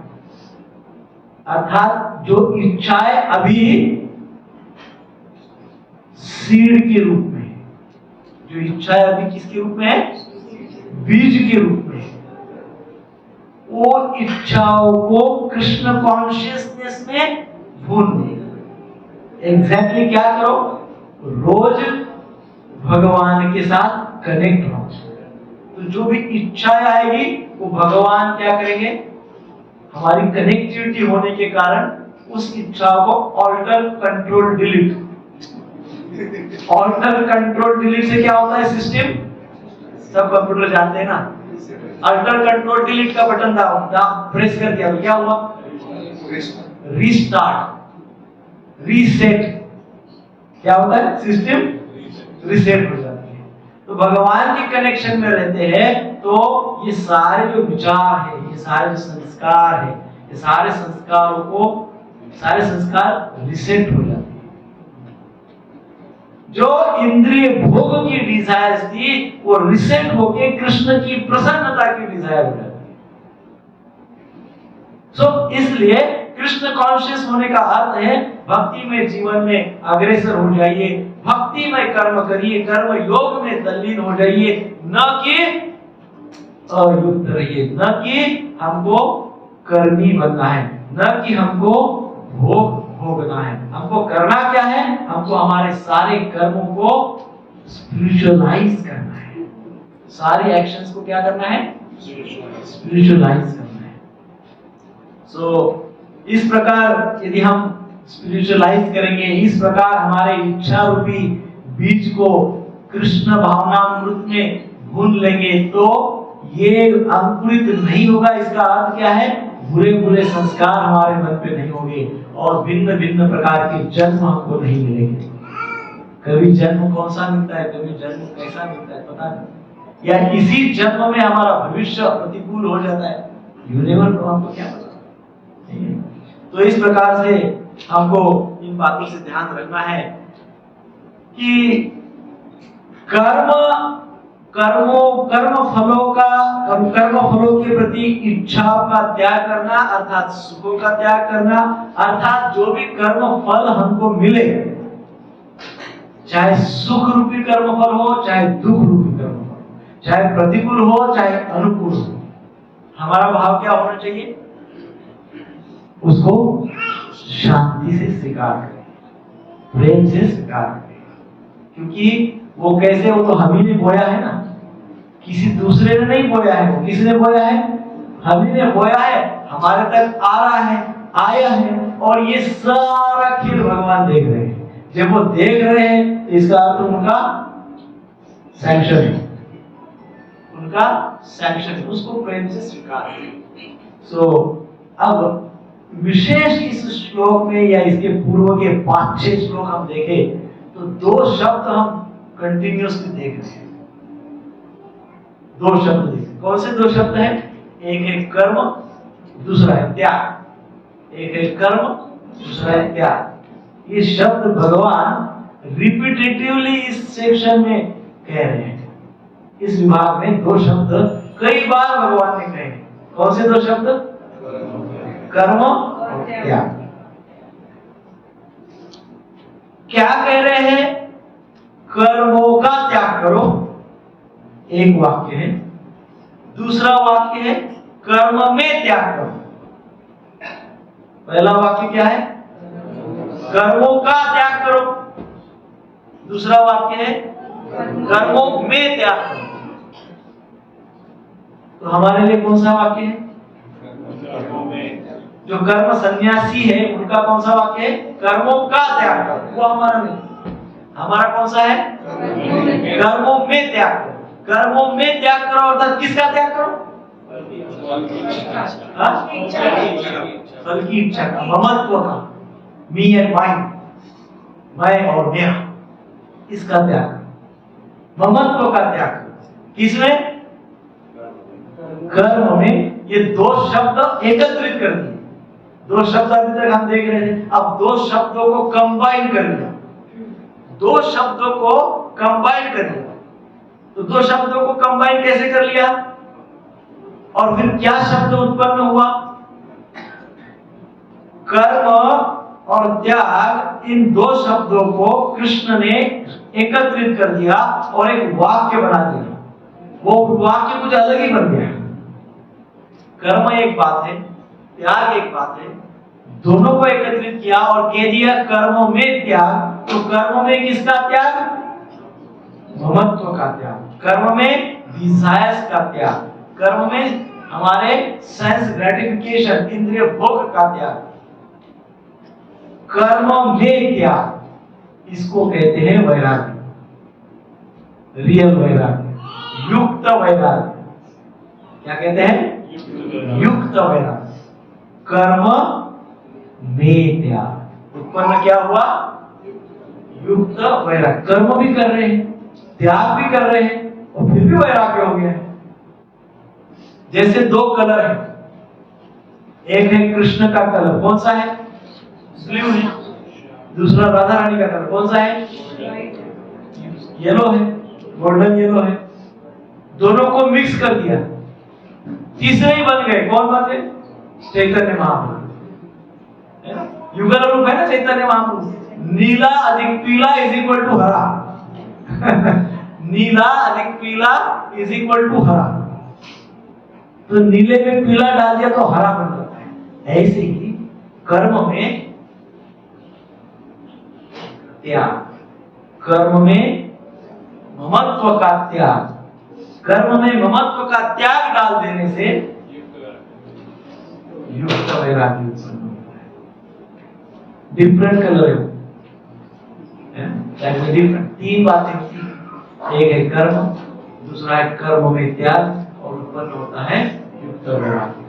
अर्थात जो इच्छाएं अभी सीड के रूप में, जो इच्छाएं अभी किसके रूप में है? बीज के रूप में, वो इच्छाओं को कृष्ण कॉन्शियसनेस में भून दो। एग्जैक्टली क्या करो? रोज भगवान के साथ कनेक्ट हो। तो जो भी इच्छाएं आएगी वो भगवान क्या करेंगे? हमारी कनेक्टिविटी होने के कारण उस इच्छा को alt control delete. Alt control delete से क्या होता है? सिस्टम, सब कंप्यूटर जानते हैं ना, अल्टर कंट्रोल डिलीट का बटन दबा, प्रेस कर दिया तो क्या हुआ? Restart, reset. क्या होता है? सिस्टम रीसेट हो जाती है। तो भगवान के कनेक्शन में रहते हैं तो ये सारे जो विचार है, ये सारे जो संस्कार है, ये सारे संस्कारों को, सारे संस्कार रीसेट हो जाते हैं। जो इंद्रिय भोग की डिजायर थी वो रीसेट होके कृष्ण की प्रसन्नता की डिजायर हो जाती है। सो इसलिए कृष्ण कॉन्शियस होने का अर्थ है भक्ति में, जीवन में अग्रसर हो जाइए, भक्ति में कर्म करिए, कर्म योग में तल्लीन हो जाइए, न कि अयुक्त रहिए, न कि हमको कर्मी बनना है, न कि हमको भोग भोगना है। हमको करना क्या है? हमको हमारे सारे कर्मों को स्पिरिचुअलाइज करना है। सारे एक्शंस को क्या करना है? स्पिरिचुअलाइज करना है। सो इस प्रकार यदि हम स्पिरिचुअलाइज करेंगे, इस प्रकार हमारे इच्छा रूपी बीज को कृष्ण भावनामृत में भून लेंगे तो ये अंकुरित नहीं होगा। इसका अर्थ क्या है? बुरे बुरे संस्कार हमारे मन पे नहीं होंगे और भिन्न भिन्न प्रकार के जन्म हमको नहीं मिलेंगे। कभी जन्म कौन सा मिलता है, कभी जन्म कैसा मिलता है पता नहीं, या इसी जन्म में हमारा भविष्य प्रतिकूल हो जाता है, यूनिवर्स को हमको क्या पता। तो इस प्रकार से हमको इन बातों से ध्यान रखना है कि कर्म फलों के प्रति इच्छा का त्याग करना, अर्थात सुखों का त्याग करना, अर्थात जो भी कर्म फल हमको मिले, चाहे सुख रूपी कर्म फल हो, चाहे दुख रूपी कर्म फल हो, चाहे प्रतिकूल हो, चाहे अनुकूल हो, हमारा भाव क्या होना चाहिए? उसको शांति से स्वीकार करें, प्रेम से स्वीकार करें। क्योंकि वो कैसे, वो तो हम ही ने बोया है ना, किसी दूसरे ने नहीं बोया है। वो किसने बोया है? हम ही ने बोया है, हमारे तक आ रहा है, आया है, और ये सारा खेल भगवान देख रहे हैं। जब वो देख रहे हैं तो इसका अर्थ उनका सैंक्शन है, उनका सैंक्शन है, उसको प्रेम से स्वीकार करें। सो अब विशेष इस श्लोक में या इसके पूर्व के 5-6 श्लोक हम देखें तो 2 शब्द हम कंटिन्यूअसली देख रहे हैं। 2 शब्द देखें। कौन से 2 शब्द हैं? एक है कर्म, दूसरा है त्याग। एक है कर्म, दूसरा है त्याग। ये शब्द भगवान रिपीटेटिवली इस सेक्शन में कह रहे हैं। इस विभाग में 2 शब्द कई बार भगवान ने कहे। कौन से 2 शब्द? कर्म और त्याग। क्या कह रहे हैं? कर्मों का त्याग करो, एक वाक्य है। दूसरा वाक्य है कर्म में त्याग करो। पहला वाक्य क्या है? कर्मों का त्याग करो। दूसरा वाक्य है कर्मों में त्याग करो। तो हमारे लिए कौन सा वाक्य है? जो कर्म सन्यासी है उनका कौन सा वाक्य है? कर्मों का त्याग करो। वो हमारा नहीं, हमारा कौन सा है? कर्मों में त्याग करो। कर्मों में त्याग करो अर्थात किसका त्याग करो? फल की इच्छा का, ममत्व का, मी एंड माइन, मैं और मेरा, इसका त्याग, ममत्व का त्याग। किसमें? कर्म में। ये दो शब्द एकत्रित कर दिए। दो शब्द अभी तक हम देख रहे थे, अब दो शब्दों को कंबाइन कर लिया। दो शब्दों को कंबाइन कर लिया। तो दो शब्दों को कंबाइन कैसे कर लिया? और फिर क्या शब्द उत्पन्न हुआ? कर्म और त्याग, इन दो शब्दों को कृष्ण ने एकत्रित कर दिया और एक वाक्य बना दिया। वो वाक्य कुछ अलग ही बन गया। कर्म एक बात है, त्याग एक बात है, दोनों को एकत्रित किया और कह दिया कर्मों में त्याग। तो कर्म में किसका त्याग? ममत्व का त्याग। कर्म में डिजायर्स का त्याग। कर्म में हमारे सेंस ग्रेटिफिकेशन, इंद्रिय भोग का त्याग। कर्म में त्याग, इसको कहते हैं वैराग्य, रियल वैराग्य, युक्त वैराग्य। क्या कहते हैं? युक्त वैराग्य। कर्म में त्याग उत्पन्न क्या हुआ? युक्त वैराग्य। कर्म भी कर रहे हैं, त्याग भी कर रहे हैं और फिर भी वैराग्य हो गया है। जैसे दो कलर है, एक है कृष्ण का कलर, कौन सा है? ब्लू है। दूसरा राधा रानी का कलर कौन सा है? येलो है, गोल्डन येलो है। दोनों को मिक्स कर दिया, तीसरे ही बन गए। कौन बन गए? चैतन्य महाप्रभु। युगल रूप है ना चैतन्य महाप्रभु। नीला अधिक पीला इज इक्वल टू हरा। नीला अधिक पीला इज इक्वल टू हरा। तो नीले में पीला डाल दिया तो हरा बन जाता है। ऐसे ही कर्म में त्याग, कर्म में ममत्व का त्याग, कर्म में ममत्व का त्याग डाल देने से युक्त वैराग्य उत्पन्न होता है। डिफरेंट कलर है, डिफरेंट। तीन बातें होती हैं, एक है कर्म, दूसरा है कर्म में त्याग और उत्पन्न होता है युक्त वैराग्य।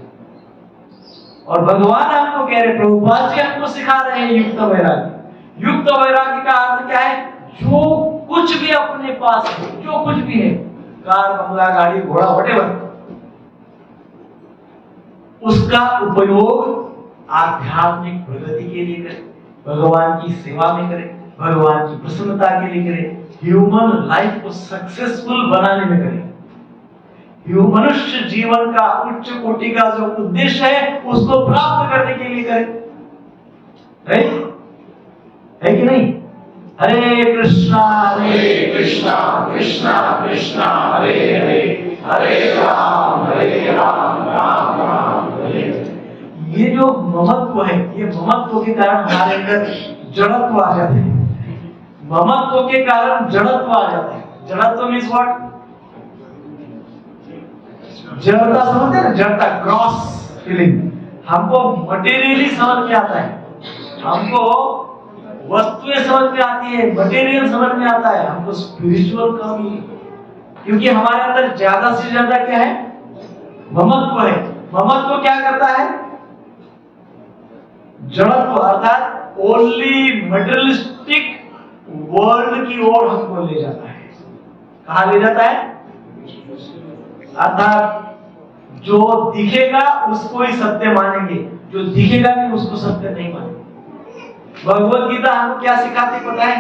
और भगवान हमको कह रहे, प्रभुपाद जी हमको सिखा रहे हैं युक्त वैराग्य। युक्त वैराग्य का अर्थ क्या है? जो कुछ भी अपने पास है, जो कुछ भी है, कार, बंगला, गाड़ी, घोड़ा, व्हाटएवर, उसका उपयोग आध्यात्मिक प्रगति के लिए करें, भगवान की सेवा में करें, भगवान की प्रसन्नता के लिए करें, ह्यूमन लाइफ को सक्सेसफुल बनाने में करें। मनुष्य जीवन का उच्च कोटि का जो उद्देश्य है उसको प्राप्त करने के लिए करें। है कि नहीं? हरे कृष्णा कृष्णा कृष्णा हरे हरे, हरे राम राम राम हरे। ये जो ममत्व है, ये ममत्व के कारण हमारे अंदर जड़त्व आ जाते हैं। ममत्व के कारण जड़त्व आ जाता है। जड़त्व मीन्स व्हाट? जड़ता समझते हैं ना? जड़ता, क्रॉस फीलिंग। हमको मटेरियली समझ में आता है, हमको वस्तुएं समझ में आती है, मटेरियल समझ में आता है, हमको स्पिरिचुअल कम ही। क्योंकि हमारे अंदर ज्यादा से ज्यादा क्या है? ममत्व है। ममत्व क्या करता है? जड़त्व अर्थात ओनली मटेरियलिस्टिक वर्ल्ड की ओर हमको ले जाता है। कहां ले जाता है? अर्थात जो दिखेगा उसको ही सत्य मानेंगे, जो दिखेगा नहीं उसको सत्य नहीं मानेंगे। भगवत गीता हमको क्या सिखाती पता है?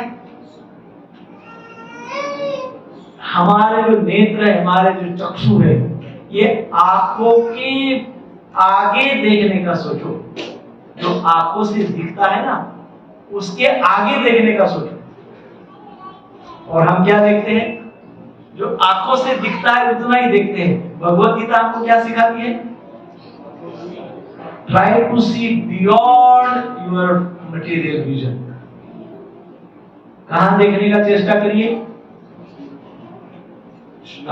हमारे जो नेत्र है, हमारे जो चक्षु है, ये आंखों के आगे देखने का सोचो। जो आंखों से दिखता है ना, उसके आगे देखने का सोचो। और हम क्या देखते हैं? जो आंखों से दिखता है उतना ही देखते हैं। भगवत गीता हमको क्या सिखाती है? Try to see beyond your material vision. कहां देखने का चेष्टा करिए? जो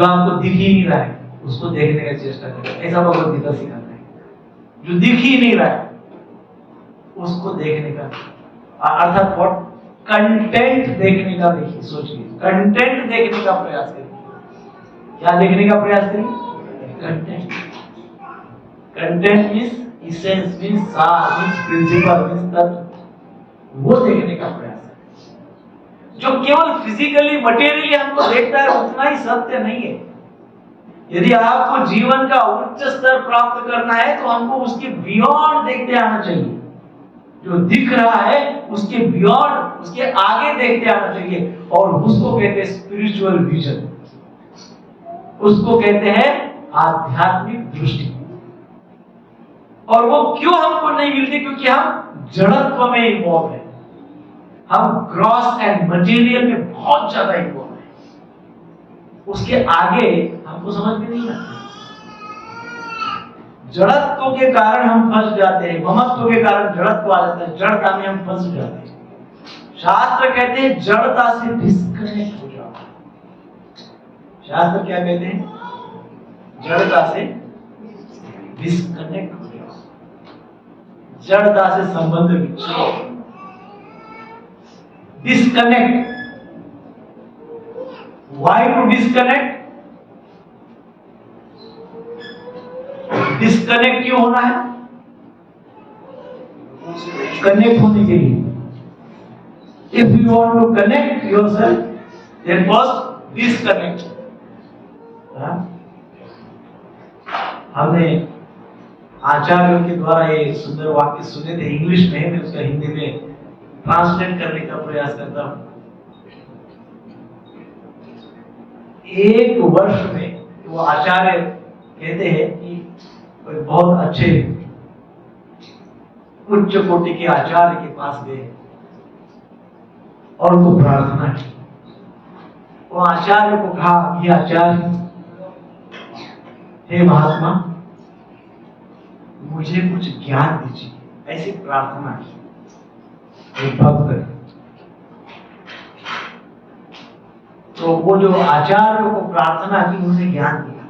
आपको दिख ही नहीं रहा है उसको देखने का चेष्टा करें, ऐसा भगवत गीता सिखाता है। जो दिख ही नहीं रहा है उसको देखने का, अर्थात व्हाट कंटेंट देखने का, देखिए सोचिए, कंटेंट देखने का प्रयास करिए। क्या देखने का प्रयास करिए? Content. Content means essence, means सार, मींस प्रिंसिपल, मींस तत्व, वो देखने का प्रयास है। जो केवल फिजिकली मटेरियली हमको देखता है उतना ही सत्य नहीं है। यदि आपको जीवन का उच्च स्तर प्राप्त करना है तो हमको उसके बियॉन्ड देखते आना चाहिए। जो दिख रहा है उसके बियॉन्ड, उसके आगे देखते आना चाहिए, और उसको कहते हैं स्पिरिचुअल विजन, उसको कहते हैं आध्यात्मिक दृष्टि। और वो क्यों हमको नहीं मिलती? क्योंकि हम जड़त्व में इन्वॉल्व है, हम ग्रॉस एंड मटेरियल में बहुत ज्यादा इन्वॉल्व है। उसके आगे हमको समझ में नहीं आता। जड़त्व के कारण हम फंस जाते हैं, ममत्व के कारण जड़त्व आ जाता है, जड़ता में हम फंस जाते हैं। शास्त्र कहते हैं जड़ता से डिस्कनेक्ट हो जाओ। शास्त्र क्या कहते हैं? जड़ता से डिस्कनेक्ट हो जाओ, जड़ता से संबंध विच्छेद। Disconnect. Why to disconnect? Disconnect क्यों होना है? कनेक्ट होने के लिए। If you want to connect yourself, then first disconnect. हमने आचार्यों के द्वारा ये सुंदर वाक्य सुने थे, इंग्लिश में, मैं उसका हिंदी में ट्रांसलेट करने का प्रयास करता हूं। एक वर्ष में वो आचार्य कहते हैं कि बहुत अच्छे उच्च कोटि के आचार्य के पास गए और उनको प्रार्थना की। वो आचार्य को कहा, ये आचार्य, हे महात्मा, मुझे कुछ ज्ञान दीजिए, ऐसी प्रार्थना की। एक भक्त। तो वो जो आचार्य को प्रार्थना की, उन्होंने ज्ञान दिया।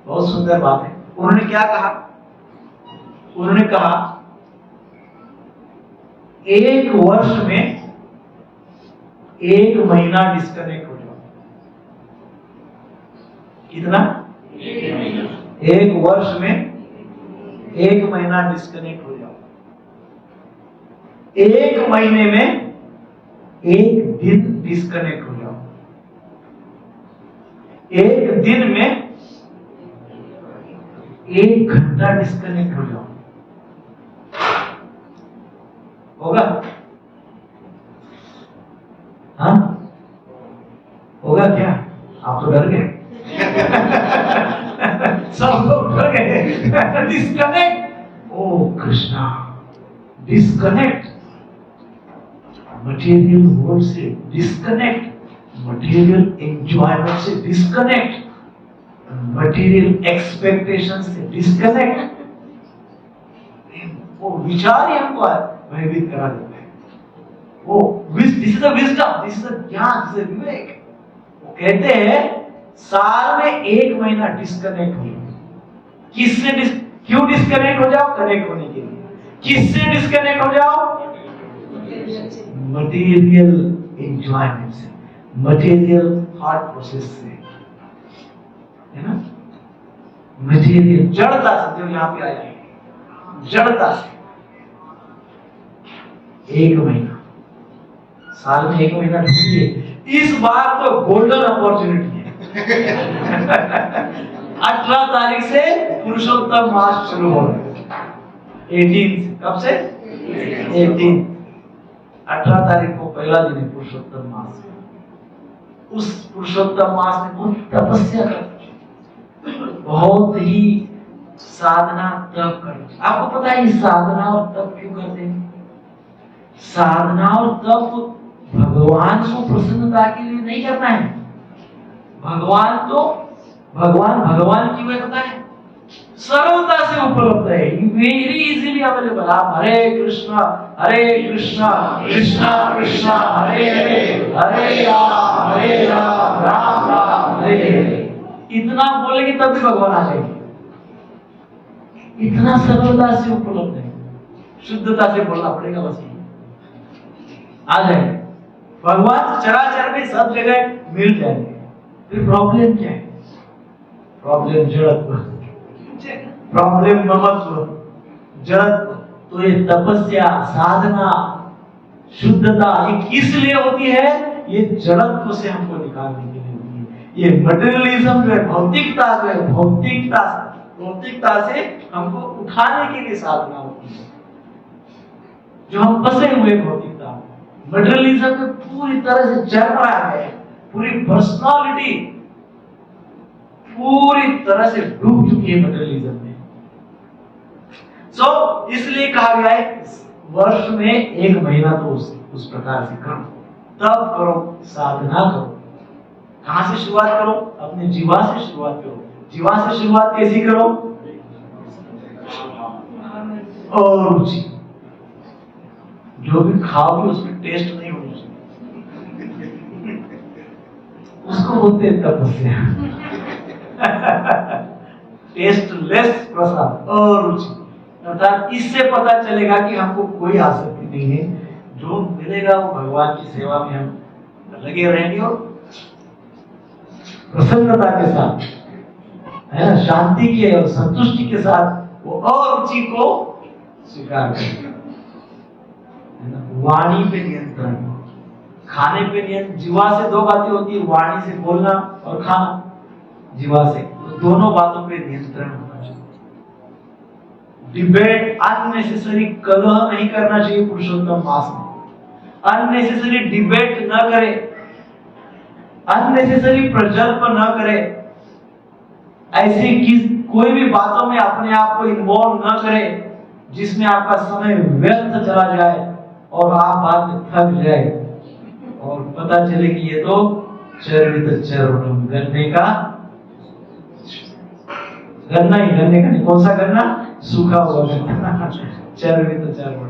बहुत सुंदर बात है। उन्होंने क्या कहा? उन्होंने कहा, एक वर्ष में 1 महीना डिस्कनेक्ट हो जाओ। कितना? 1 वर्ष में 1 महीना डिस्कनेक्ट हो जाओ। 1 महीने में 1 दिन डिस्कनेक्ट हो जाओ। 1 दिन में 1 घंटा डिस्कनेक्ट हो जाओ। होगा? हाँ, होगा क्या? आप तो डर गए। सब लोग डर गए। डिस्कनेक्ट। ओ कृष्णा, डिस्कनेक्ट। मटेरियल वर्ल्ड से डिस्कनेक्ट, मटेरियल एंजॉयमेंट से डिस्कनेक्ट, मटेरियल एक्सपेक्टेशन से डिस्कनेक्ट। वो विचार ही हमको भयभीत करा देता है। वो this is the wisdom, this is the ज्ञान, दिस इज द विवेक। वो कहते हैं साल में 1 महीना डिस्कनेक्ट हो जाओ। किससे क्यों डिस्कनेक्ट हो जाओ? कनेक्ट होने के लिए। किससे डिस्कनेक्ट हो जाओ? मटेरियल एंजॉयमेंट से, मटेरियल थॉट प्रोसेस से, है ना? मटेरियल जड़ता से, जो यहाँ पे आया है, जड़ता से 1 महीना, साल में 1 महीना ढूंढिए। इस बार तो गोल्डन अपॉर्चुनिटी है। 18 तारीख से पुरुषोत्तम मास शुरू हो रहा है। 18 कब से? 18 18 तारीख को पहला दिन है पुरुषोत्तम मास। उस पुरुषोत्तम मास में बहुत तपस्या करते, बहुत ही साधना तप करते। आपको पता है साधना और तप क्यों करते हैं? साधना और तप भगवान को प्रसन्नता के लिए नहीं करना है। भगवान की व्यवस्था है, सरलता से उपलब्ध है, वेरी इजीली अवेलेबल। आप हरे कृष्णा कृष्णा कृष्णा हरे हरे, हरे राम राम राम हरे हरे। इतना बोलेंगे तब भी भगवान आ जाएंगे। इतना सरलता से उपलब्ध है, शुद्धता से बोलना पड़ेगा बस, आ जाएंगे भगवान चराचर में सब जगह मिल जाएंगे। फिर प्रॉब्लम क्या है? प्रॉब्लम जड़त्व, प्रॉब्लम ममत्व, जड़त्व। तो ये तपस्या, साधना, शुद्धता ये किस लिए होती है? ये जड़त्व से हमको निकालने के लिए होती है। ये मटेरियलिज्म जो है, भौतिकता जो है, भौतिकता से हमको उठाने के लिए साधना होती है। जो हम फंसे हुए भौतिकता, मटेरियलिज्म में पूरी तरह से चढ़ रहा है, पूरी पर्सनालिटी पूरी तरह से डूब चुकी है मटेरियलिज्म में। इसलिए कहा गया है वर्ष में 1 महीना तो उस प्रकार से करो, तब करो, साधना करो। कहां से शुरुआत करो? अपने जीवा से शुरुआत करो। जीवा से शुरुआत कैसी करो? और रुचि, जो भी खाओगे उसमें टेस्ट नहीं होनी चाहिए, उसको बोलते हैं तपस्या। टेस्टलेस प्रसाद और रुचि, अर्थात इससे पता चलेगा कि हमको कोई आसक्ति नहीं है। जो मिलेगा वो भगवान की सेवा में हम लगे रहेंगे और प्रसन्नता के साथ, है ना, शांति के और संतुष्टि के साथ वो अरुचि को स्वीकार करेंगे। वाणी पे नियंत्रण, खाने पे नियंत्रण। जीवा से 2 बातें होती है, वाणी से बोलना और खाना, जीवा से, तो दोनों बातों पे नियंत्रण होना चाहिए। डिबेट, अननेसेसरी कलह नहीं करना चाहिए पुरुषोत्तम मास में। अननेसेसरी डिबेट न करे, अननेसेसरी प्रजल्प न करे, ऐसी कोई भी बातों में अपने आप को इन्वॉल्व न करे जिसमें आपका समय व्यर्थ चला जाए और आप बाद में थक जाए और पता चले कि ये तो चरित चरण गन्ने का, गन्ना ही, गन्ने का नहीं, कौन सा गन्ना? सूखा हुआ गन्ना, चरित चरण।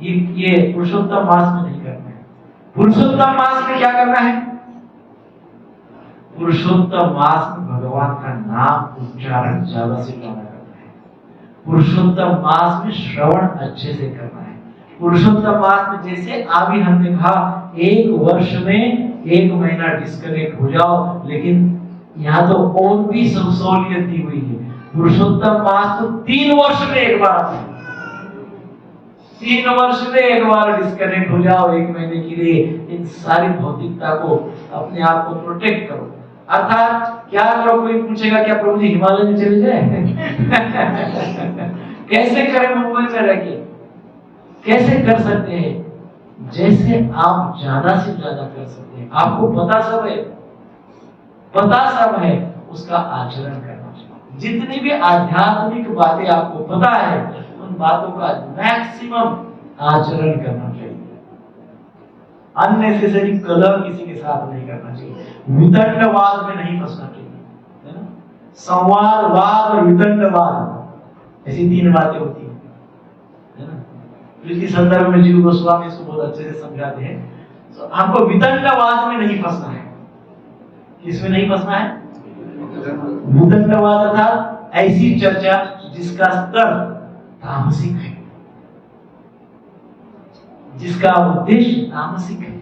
ये पुरुषोत्तम मास में नहीं करना है। पुरुषोत्तम मास में क्या करना है? पुरुषोत्तम मास में भगवान का नाम उच्चारण ज्यादा से ज्यादा करना है। पुरुषोत्तम मास में श्रवण अच्छे से करना है। पुरुषोत्तम मास में जैसे अभी हमने कहा 1 वर्ष में 1 महीना डिस्कनेक्ट हो जाओ, लेकिन यहाँ तो और भी सहूलियत दी हुई है। पुरुषोत्तम मास तो 3 वर्ष में 1 बार आता है। 3 वर्ष में 1 बार डिस्कनेक्ट हो जाओ 1 महीने के लिए। इन सारी भौतिकता को, अपने आप को प्रोटेक्ट करो। अर्थात क्या करो? कोई पूछेगा क्या प्रभु जी हिमालय में चले जाए? कैसे करें मुंबई में रह के? कैसे कर सकते हैं? जैसे आप ज्यादा से ज्यादा कर सकते हैं। आपको पता सब है, पता सब है, उसका आचरण करना चाहिए। जितनी भी आध्यात्मिक बातें आपको पता है, उन बातों का मैक्सिमम आचरण करना चाहिए। अननेसेसरी कलह किसी के साथ नहीं करना चाहिए। वितंडवाद में नहीं फंसना चाहिए, है ना? संवाद, वाद और वितंडवाद, ऐसी 3 बातें होती है ना? इस संदर्भ में जीव गोस्वामी इसको बहुत अच्छे से समझाते हैं। तो हमको वितंडवाद में नहीं फंसना है। किसमें नहीं फंसना है? वितंडवाद अर्थात ऐसी चर्चा जिसका स्तर तामसिक है, जिसका उद्देश्य तामसिक है,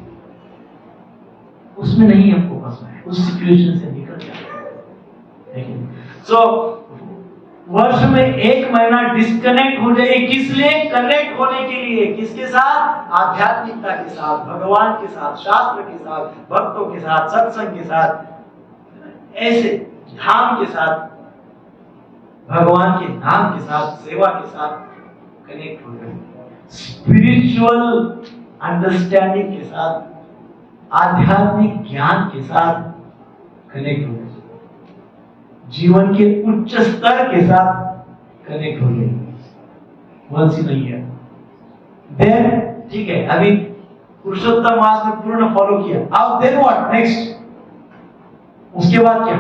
उसमें नहीं हमको फंसना है। उस सिचुएशन से निकल जाए। वर्ष में 1 महीना डिस्कनेक्ट हो जाए। किस लिए? कनेक्ट होने के लिए। किसके साथ? आध्यात्मिकता के साथ, भगवान के साथ, शास्त्र के साथ, भक्तों के साथ, सत्संग के साथ, ऐसे धाम के साथ, भगवान के नाम के साथ, सेवा के साथ कनेक्ट हो जाए। स्पिरिचुअल अंडरस्टैंडिंग के साथ, आध्यात्मिक ज्ञान के साथ कनेक्ट हो जाए। जीवन के उच्च स्तर के साथ कनेक्ट हो जाए। वंश नहीं है। देन ठीक है, अभी पुरुषोत्तम मास में पूर्ण फॉलो किया। अब देन व्हाट नेक्स्ट? उसके बाद क्या?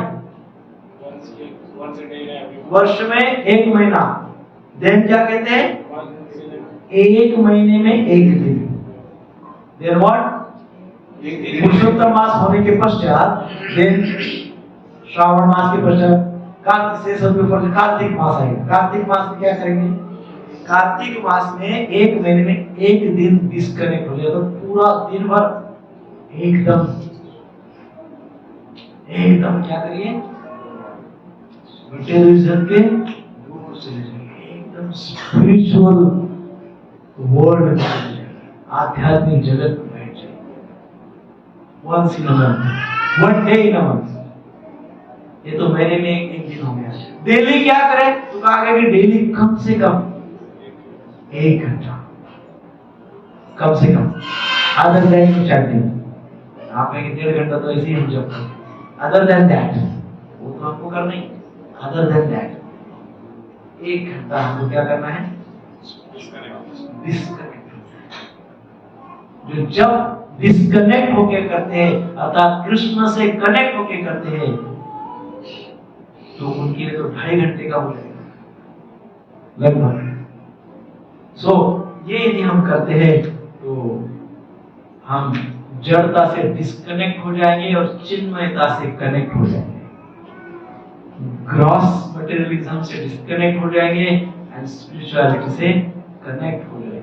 वर्ष में 1 महीना। देन क्या कहते हैं? 1 महीने में 1 दिन। Then what? पुरुषोत्तम मास होने के पश्चात देन श्रावण मास के पश्चात कार्तिक मास आएगा। कार्तिक मास में क्या करेंगे? कार्तिक मास में एक महीने में एक दिन डिस्कनेक्ट हो जाए तो पूरा दिन भर एकदम क्या करिए? मटेरियलिज्म के दूर से एकदम स्पिरिचुअल वर्ल्ड में, आध्यात्मिक जगत में बैठ जाए। Once in a month, one day in a month. ये तो महीने में एक दिन हो गया। डेली क्या करें? तो कहा गया कि डेली कम से कम 1 घंटा, कम से कम। अदर देन चैटिंग आप में 1.5 घंटा तो ऐसे ही हम जब करते। अदर देन दैट वो तो हमको करना ही। अदर देन दैट 1 घंटा हमको क्या करना है? डिस्कनेक्ट। जो जब डिस्कनेक्ट होके करते हैं अर्थात कृष्ण से कनेक्ट होके करते हैं तो उनके लिए तो 2.5 घंटे का हो जाएगा लगभग। सो ये यदि हम करते हैं तो हम जड़ता से डिस्कनेक्ट हो जाएंगे और चिन्मयता से कनेक्ट हो जाएंगे। ग्रॉस मटेरियलिज्म से डिस्कनेक्ट हो जाएंगे एंड स्पिरिचुअलिटी से कनेक्ट हो जाएंगे।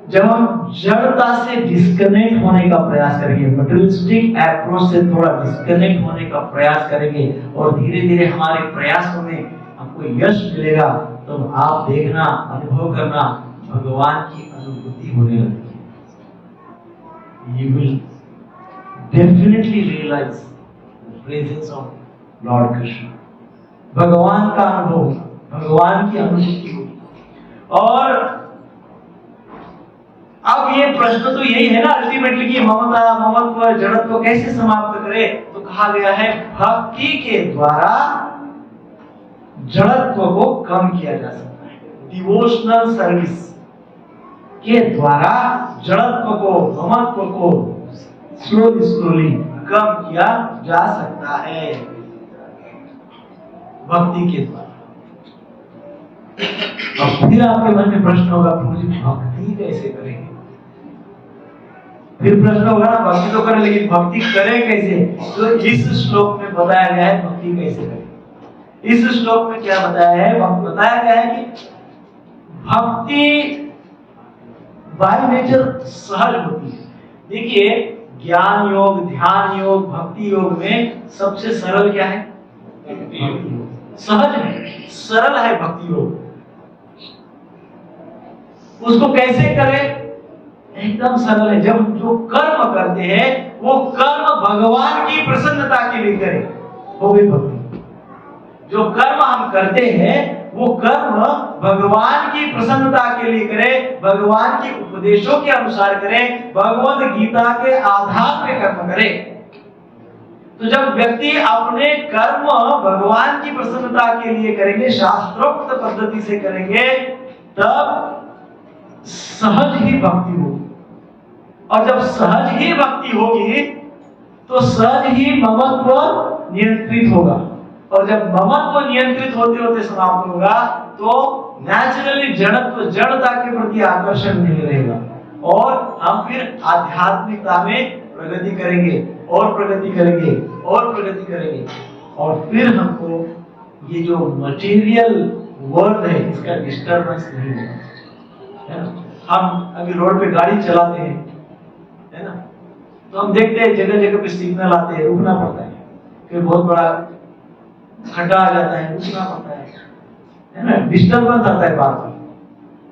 जब हम जड़ता से डिस्कनेक्ट होने का प्रयास करेंगे, मटेरियलिस्टिक अप्रोच से थोड़ा डिस्कनेक्ट होने का प्रयास करेंगे और धीरे धीरे हमारे प्रयासों में हमको यश मिलेगा तो आप देखना, अनुभव करना, भगवान की अनुभूति होने लगेगी। You will definitely realize the presence of Lord Krishna. भगवान का अनुभव, भगवान की अनुभूति होगी। और अब ये प्रश्न तो यही है ना अल्टीमेटली कि ममता, ममत्व, जड़त्व कैसे समाप्त करे? तो कहा गया है भक्ति के द्वारा जड़त्व को कम किया जा सकता है। डिवोशनल सर्विस के द्वारा जड़त्व को, ममत्व को स्लोली कम किया जा सकता है भक्ति के द्वारा। अब फिर आपके मन में प्रश्न होगा मुझे भक्ति कैसे करेंगे? फिर प्रश्न होगा ना भक्ति तो करें लेकिन भक्ति करें कैसे? तो इस श्लोक में बताया गया है भक्ति कैसे करें। इस श्लोक में क्या बताया है? बताया गया है कि भक्ति बाय नेचर सहज होती है। देखिए ज्ञान योग, ध्यान योग, भक्ति योग में सबसे सरल क्या है? सहज है, सरल है भक्ति योग। उसको कैसे करें? एकदम सरल है। जब जो कर्म करते हैं वो कर्म भगवान की प्रसन्नता के लिए करें, वो भी भक्ति। जो कर्म हम करते हैं वो कर्म भगवान की प्रसन्नता के लिए करें, भगवान के उपदेशों के अनुसार करें, भगवत गीता के आधार पे कर्म करें। तो जब व्यक्ति अपने कर्म भगवान की प्रसन्नता के लिए करेंगे, शास्त्रोक्त पद्धति से करेंगे, तब सहज ही भक्ति होगी। और जब सहज ही भक्ति होगी तो सहज ही ममत्व नियंत्रित होगा। और जब ममत्व नियंत्रित होते होते समाप्त होगा तो नेचुरली जड़त्व, जड़ता के प्रति आकर्षण नहीं रहेगा और हम फिर आध्यात्मिकता में प्रगति करेंगे और प्रगति करेंगे और प्रगति करेंगे। और फिर हमको ये जो मटेरियल वर्ल्ड है इसका डिस्टर्बेंस नहीं होगा, है ना। हम अभी रोड पे गाड़ी चलाते हैं, है ना, तो हम देखते हैं जगह जगह पे सिग्नल आते हैं, रुकना पड़ता है। फिर बहुत बड़ा खड्डा आ जाता है, रुकना पड़ता है ना, डिस्टर्बेंस आता है बार बार।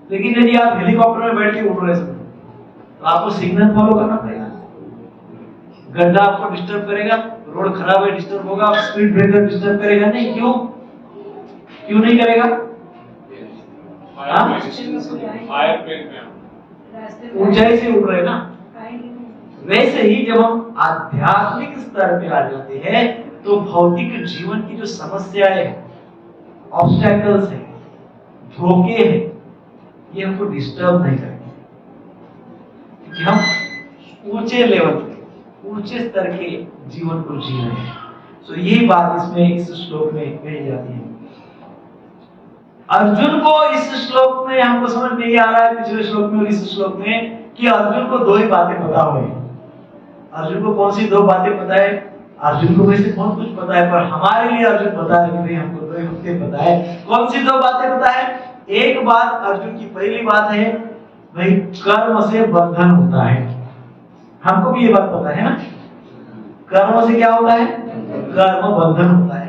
लेकिन यदि आप हेलीकॉप्टर में बैठ के उड़ रहे हैं तो आपको सिग्नल फॉलो करना पड़ेगा। गड्ढा आपको डिस्टर्ब करेगा, रोड खराब है डिस्टर्ब होगा, स्पीड ब्रेकर डिस्टर्ब करेगा नहीं। क्यों नहीं करेगा? ऊंचाई से उड़ रहे ना। वैसे ही जब हम आध्यात्मिक स्तर पे आ जाते हैं तो भौतिक जीवन की जो समस्याएं, ऑब्स्टैकल्स है, धोखे हैं, ये हमको डिस्टर्ब नहीं करेंगे क्योंकि हम ऊंचे लेवल पे, ऊंचे स्तर के जीवन को जी रहे हैं। तो यही बात इसमें इस श्लोक में कही जाती है। अर्जुन को इस श्लोक में हमको समझ नहीं आ रहा है पिछले श्लोक में और इस श्लोक में कि अर्जुन को दो ही बातें पता हुई। अर्जुन को कौन सी दो बातें पता है? अर्जुन को वैसे बहुत कुछ पता है, पर हमारे लिए अर्जुन बता रहे कि भाई हमको दो ही बातें पता है। कौन सी दो बातें पता है? एक बात अर्जुन की पहली बात है भाई कर्म से बंधन होता है। हमको भी ये बात पता है ना, कर्म से क्या होता है? कर्म बंधन होता है।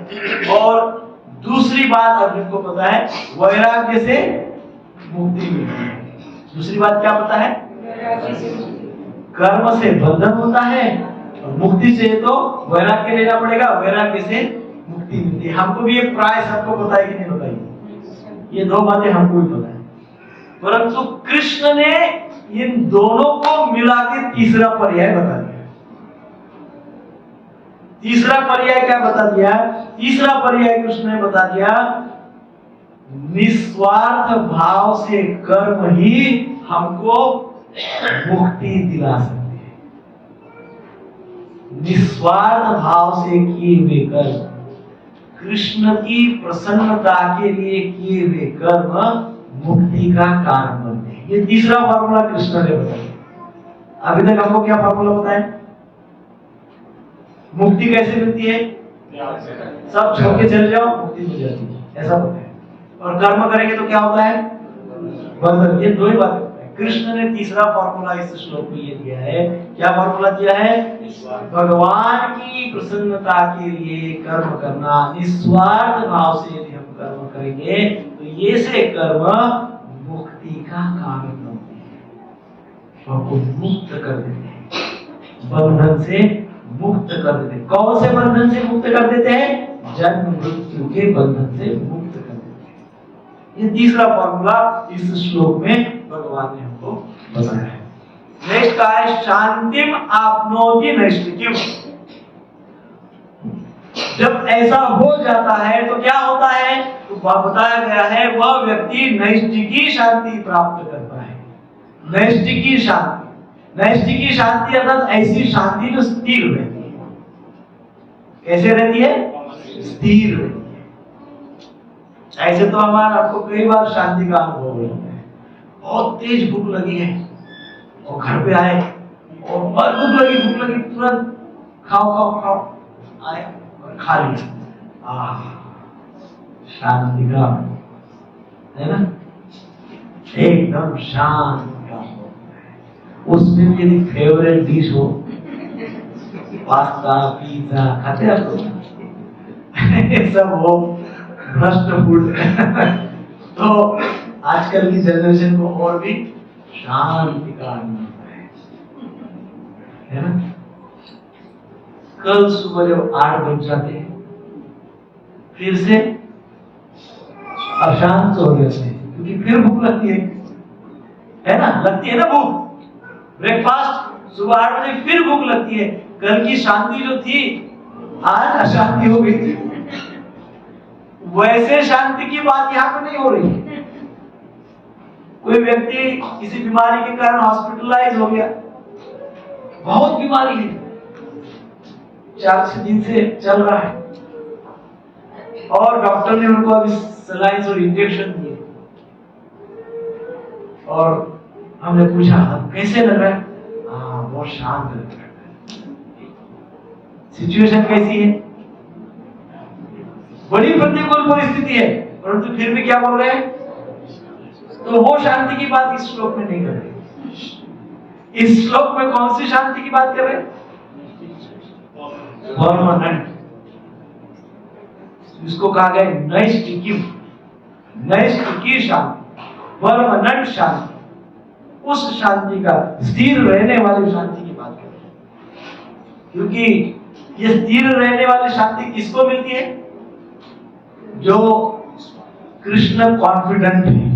और दूसरी बात अर्जुन को पता है वैराग्य से मुक्ति मिलती है। दूसरी बात क्या पता है? कर्म से बंधन होता है और मुक्ति से तो वैराग्य लेना पड़ेगा, वैराग्य से मुक्ति मिलती है। हमको भी ये प्राय सबको पता है कि नहीं बताइए? ये दो बातें हमको भी पता है, परंतु कृष्ण ने इन दोनों को मिला के तीसरा पर्याय बता दिया। तीसरा पर्याय क्या बता दिया? तीसरा पर्याय कृष्ण ने बता दिया निस्वार्थ भाव से कर्म ही हमको मुक्ति दिला सकते हैं। निस्वार्थ भाव से किए हुए कर्म, कृष्ण की प्रसन्नता के लिए किए हुए कर्म मुक्ति का कारण बनते हैं। ये तीसरा फॉर्मूला कृष्ण ने बताया। अभी तक हमको क्या फॉर्मूला बताया? मुक्ति कैसे मिलती है? सब छोड़ के चले जाओ, मुक्ति मिल जाती है, ऐसा होता है। और कर्म करेंगे तो क्या होता है? बंधन। ये दो ही बात है। कृष्ण ने तीसरा फॉर्मूला इस श्लोक में ये दिया है। क्या फॉर्मूला दिया है? भगवान की प्रसन्नता के लिए कर्म करना, निस्वार्थ भाव से यदि हम कर्म करेंगे तो ये से कर्म मुक्ति का कारण बनते हैं, हमको मुक्त कर देते हैं, बंधन से मुक्त कर देते हैं। कौन से बंधन से मुक्त कर देते हैं? जन्म मृत्यु के बंधन से मुक्त कर देते हैं। ये तीसरा फॉर्मूला इस श्लोक में भगवान ने हमको बताया है। नेक्स्ट का है शांतिम आपनोति नैष्ठिकीम। जब ऐसा हो जाता है तो क्या होता है? तो बताया गया है वह व्यक्ति नैष्ठिकी शांति प्राप्त करता है। नैष्ठिकी शांति, नैष्ठिकी शांति अर्थात ऐसी शांति जो स्थिर रहती है। कैसे रहती है? स्थिर रहती है। ऐसे तो हमारा आपको कई बार शांति का अनुभव होता है। बहुत तेज भूख लगी है और घर पे आए और भूख लगी तुरंत खाओ आए और खा लिया। शांति का है ना, एकदम शांत का। उसमें भी यदि फेवरेट डिश हो, पास्ता पिज्जा खाते आप लोग सब हो, भ्रष्ट फूड तो आजकल की जनरेशन को और भी शांति का आनंद है ना। कल सुबह जब 8 बज जाते हैं फिर से अशांत हो जाते हैं, क्योंकि फिर भूख लगती है ना, लगती है ना भूख। ब्रेकफास्ट सुबह 8 बजे फिर भूख लगती है। कल की शांति जो थी आज अशांति हो गई थी। वैसे शांति की बात यहाँ पे नहीं हो रही। कोई व्यक्ति किसी बीमारी के कारण हॉस्पिटलाइज हो गया, बहुत बीमारी है, 4 दिन से चल रहा है, और डॉक्टर ने उनको अभी सलाइन और इंजेक्शन दिए, और हमने पूछा कैसे लग रहा है? बहुत शांत लग रहा है। सिचुएशन कैसी है? बड़ी प्रतिकूल परिस्थिति है, परंतु फिर भी क्या बोल रहे हैं? तो वो शांति की बात इस श्लोक में नहीं कर रहे। इस श्लोक में कौन सी शांति की बात कर रहे हैं? परमानेंट, इसको कहा गया नैष्ठिकी, नैष्ठिकी शांति, परमानेंट शांति। उस शांति का, स्थिर रहने वाली शांति की बात कर रहे हैं। क्योंकि ये स्थिर रहने वाली शांति किसको मिलती है? जो कृष्ण कॉन्फिडेंट है।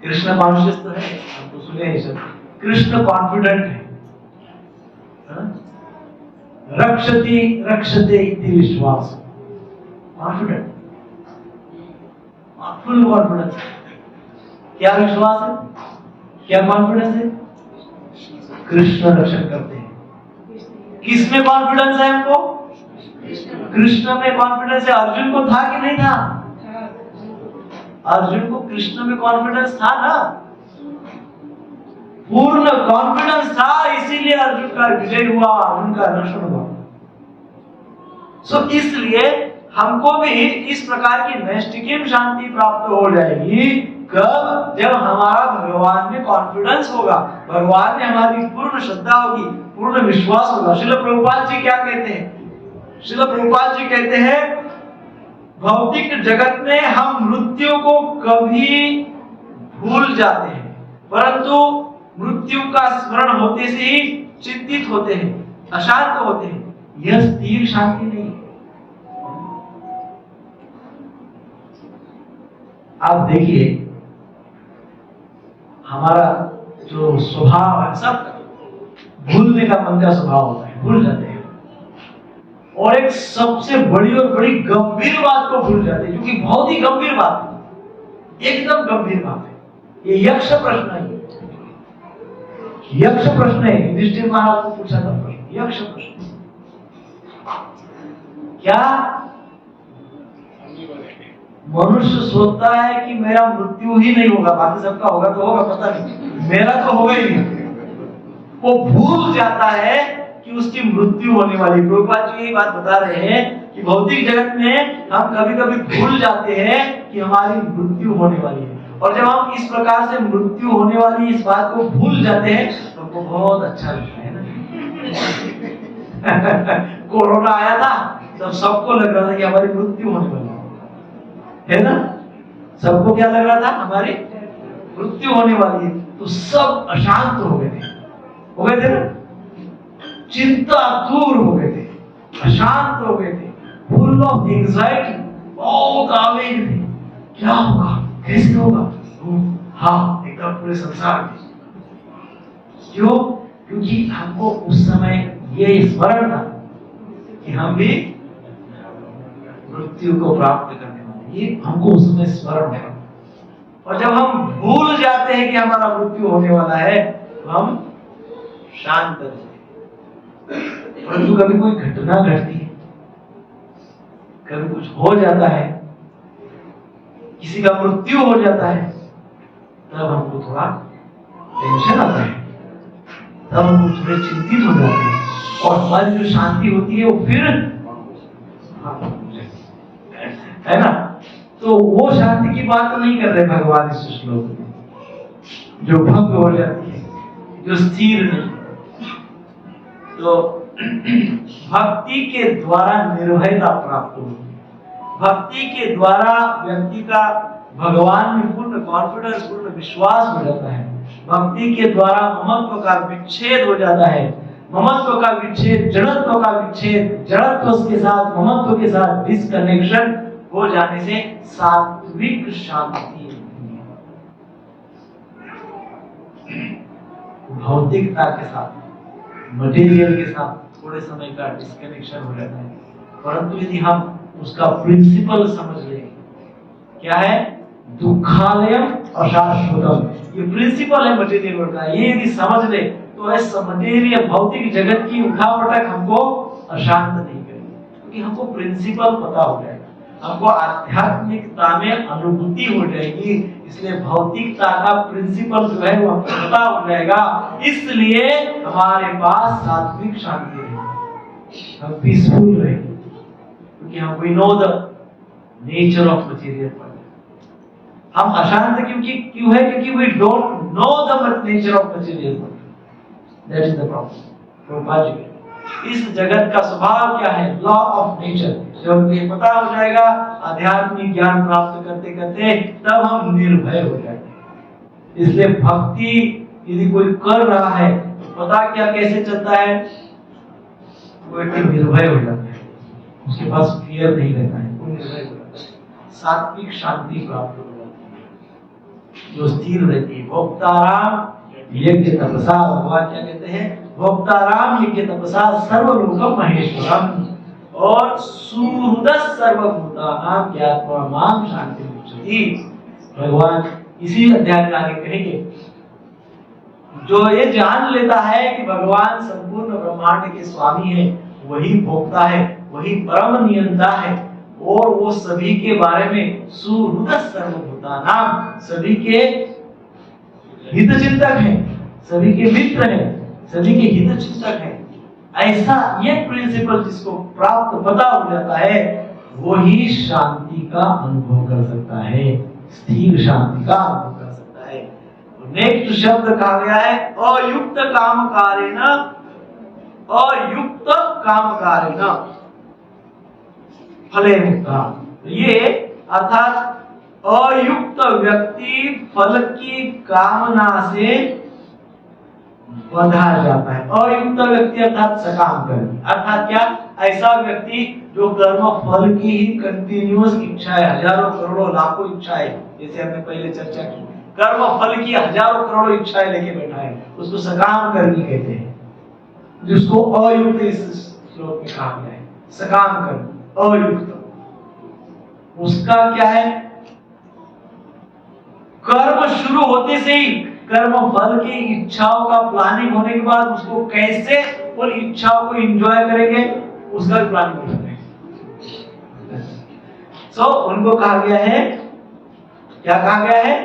कृष्ण कॉन्शियस तो है, आप तो सुने ही सब। कृष्ण कॉन्फिडेंट है, रक्षति रक्षते इति विश्वास, कॉन्फिडेंट, फुल कॉन्फिडेंस। क्या विश्वास है? क्या कॉन्फिडेंस है? कृष्ण रक्षण करते हैं। किसमें कॉन्फिडेंस है हमको? कृष्ण में कॉन्फिडेंस है। अर्जुन को था कि नहीं था? अर्जुन को कृष्ण में कॉन्फिडेंस था ना, पूर्ण कॉन्फिडेंस था, इसीलिए अर्जुन का विजय हुआ, अर्जुन का दर्शन हुआ। इसलिए हमको भी इस प्रकार की नैष्ठिकीय शांति प्राप्त हो जाएगी कब? जब हमारा भगवान में कॉन्फिडेंस होगा, भगवान में हमारी पूर्ण श्रद्धा होगी, पूर्ण विश्वास होगा। श्रील प्रभुपाद जी क्या कहते हैं? श्रील प्रभुपाद जी कहते हैं भौतिक जगत में हम मृत्यु को कभी भूल जाते हैं, परंतु मृत्यु का स्मरण होते से ही चिंतित होते हैं, अशांत होते हैं। यह स्थिर शांति नहीं है। आप देखिए हमारा जो स्वभाव है, सब भूलने का मन का स्वभाव होता है, भूल जाते हैं। और एक सबसे बड़ी और बड़ी गंभीर बात को भूल जाते हैं, क्योंकि बहुत ही गंभीर बात है, एकदम गंभीर बात है। ये यक्ष प्रश्न है, यक्ष प्रश्न है। युधिष्ठिर महाराज को पूछा था प्रश्न, यक्ष प्रश्न। क्या मनुष्य सोचता है कि मेरा मृत्यु ही नहीं होगा, बाकी सबका होगा तो होगा, पता नहीं, मेरा तो होगा ही नहीं। वो भूल जाता है कि उसकी मृत्यु होने वाली। प्रभुपाद जी यही बात बता रहे हैं कि भौतिक जगत में हम कभी कभी भूल जाते हैं कि हमारी मृत्यु होने वाली है। और जब हम इस प्रकार से मृत्यु होने वाली इस बात को भूल जाते हैं तो हमको बहुत अच्छा लगता है ना। कोरोना आया था तब सबको लग रहा था कि हमारी मृत्यु होने वाली है ना, सबको क्या लग रहा था? हमारी मृत्यु होने वाली है। तो सब अशांत हो गए थे ना, चिंता दूर हो गए थे, अशांत हो गए थे, फुल ऑफ एंजाइटी, बहुत आवेग थे। क्या होगा, कैसे होगा? हाँ, एकदम पूरे संसार में। क्यों? क्योंकि हमको उस समय ये स्मरण था कि हम भी मृत्यु को प्राप्त करने वाले, ये हमको उस समय स्मरण है। और जब हम भूल जाते हैं कि हमारा मृत्यु होने वाला है तो हम शांत रहते हैं। परंतु कभी कोई घटना घटती है, कभी कुछ हो जाता है, किसी का मृत्यु हो जाता है, तब हमको थोड़ा टेंशन आता है, तब हम थोड़े चिंतित हो जाते हैं। और हमारी जो शांति होती है वो फिर है ना। तो वो शांति की बात नहीं कर रहे भगवान इस श्लोक में, जो भंग हो जाती है, जो स्थिर नहीं। तो भक्ति के द्वारा निर्भयता प्राप्त होती है। भक्ति के द्वारा व्यक्ति का भगवान में पूर्ण कॉन्फिडेंस, पूर्ण विश्वास हो जाता है। भक्ति के द्वारा ममत्व का विच्छेद हो जाता है। ममत्व का विच्छेद, जड़त्व का विच्छेद, जड़त्व के साथ ममत्व के साथ डिस्कनेक्शन हो जाने से सात्विक शांति होती है। भौतिकता के साथ, मटेरियल के साथ थोड़े समय का डिस्कनेक्शन हो जाता है, परंतु यदि हम उसका प्रिंसिपल समझ लें, क्या है? दुखालयम अशाश्वतम, ये प्रिंसिपल है मटेरियल का। ये यदि समझ ले तो ऐसा मटेरियल भौतिक जगत की उठापटक हमको अशांत नहीं करेगी, क्योंकि हमको प्रिंसिपल पता हो जाएगा, हमको आध्यात्मिकता में अनुभूति हो जाएगी। इसलिए भौतिकता का प्रिंसिपल जो है वो हमको पता हो जाएगा। इसलिए हमारे पास सात्विक शांति रहेगी, हम पीसफुल रहेंगे, क्योंकि हम we know the nature of material. हम अशांत क्यों है? क्योंकि we don't know the nature of material. That is the problem. इस जगत का स्वभाव क्या है? Law of nature. जब ये पता हो जाएगा आध्यात्मिक ज्ञान प्राप्त करते करते, तब हम निर्भय हो जाएंगे। इसलिए भक्ति यदि कोई कर रहा है तो पता क्या कैसे चलता है? वो एकदम निर्भय हो जाता है, उसके पास फियर नहीं रहता है, वो निर्भय हो जाता है। सात्विक शांति प्राप्त हो जाती है, जो स्थिर रहती है। भोक्ताराम यज्ञ तपसा, भगवान क्या कहते हैं? भोक्ताराम यज्ञ तपसा सर्वलोकम महेश्वरम और सुहृदः सर्वभूतानां ज्ञात्वा मां शान्तिमुच्यते। भगवान इसी अध्याय में आगे कहेंगे, जो ये जान लेता है कि भगवान संपूर्ण ब्रह्मांड के स्वामी है, वही भोक्ता है, वही परम नियंता है, और वो सभी के बारे में सुहृदः सर्वभूतानां, सभी के हितचिंतक है, सभी के मित्र है, सभी के हित चिंतक है। ऐसा ये प्रिंसिपल जिसको प्राप्त पता हो जाता है, वो ही शांति का अनुभव कर सकता है, स्थिर शांति का अनुभव कर सकता है। नेक्स्ट शब्द कहा गया है अयुक्त कामकारेण, अयुक्त कामकारेण फले मुक्ता। ये अर्थात अयुक्त व्यक्ति फल की कामना से बंधा जाता है। अयुक्त व्यक्ति अर्थात सकाम कर्मी, अर्थात क्या, ऐसा व्यक्ति जो कर्म फल की ही कंटिन्यूअस इच्छा है, हजारों करोड़ों लाखों इच्छाएं, जैसे हमने पहले चर्चा की, कर्म फल की हजारों करोड़ों इच्छाएं लेके बैठा है, उसको सकाम कर्मी कहते हैं, जिसको अयुक्त इस श्लोक में कहा गया है। सकाम कर्मी अयुक्त, उसका क्या है, कर्म शुरू होते से ही कर्म फल की इच्छाओं का प्लानिंग होने के बाद उसको कैसे उन इच्छाओं को एंजॉय करेंगे उसका भी प्लानिंग करते हैं। सो उनको कहा गया है, क्या कहा गया है,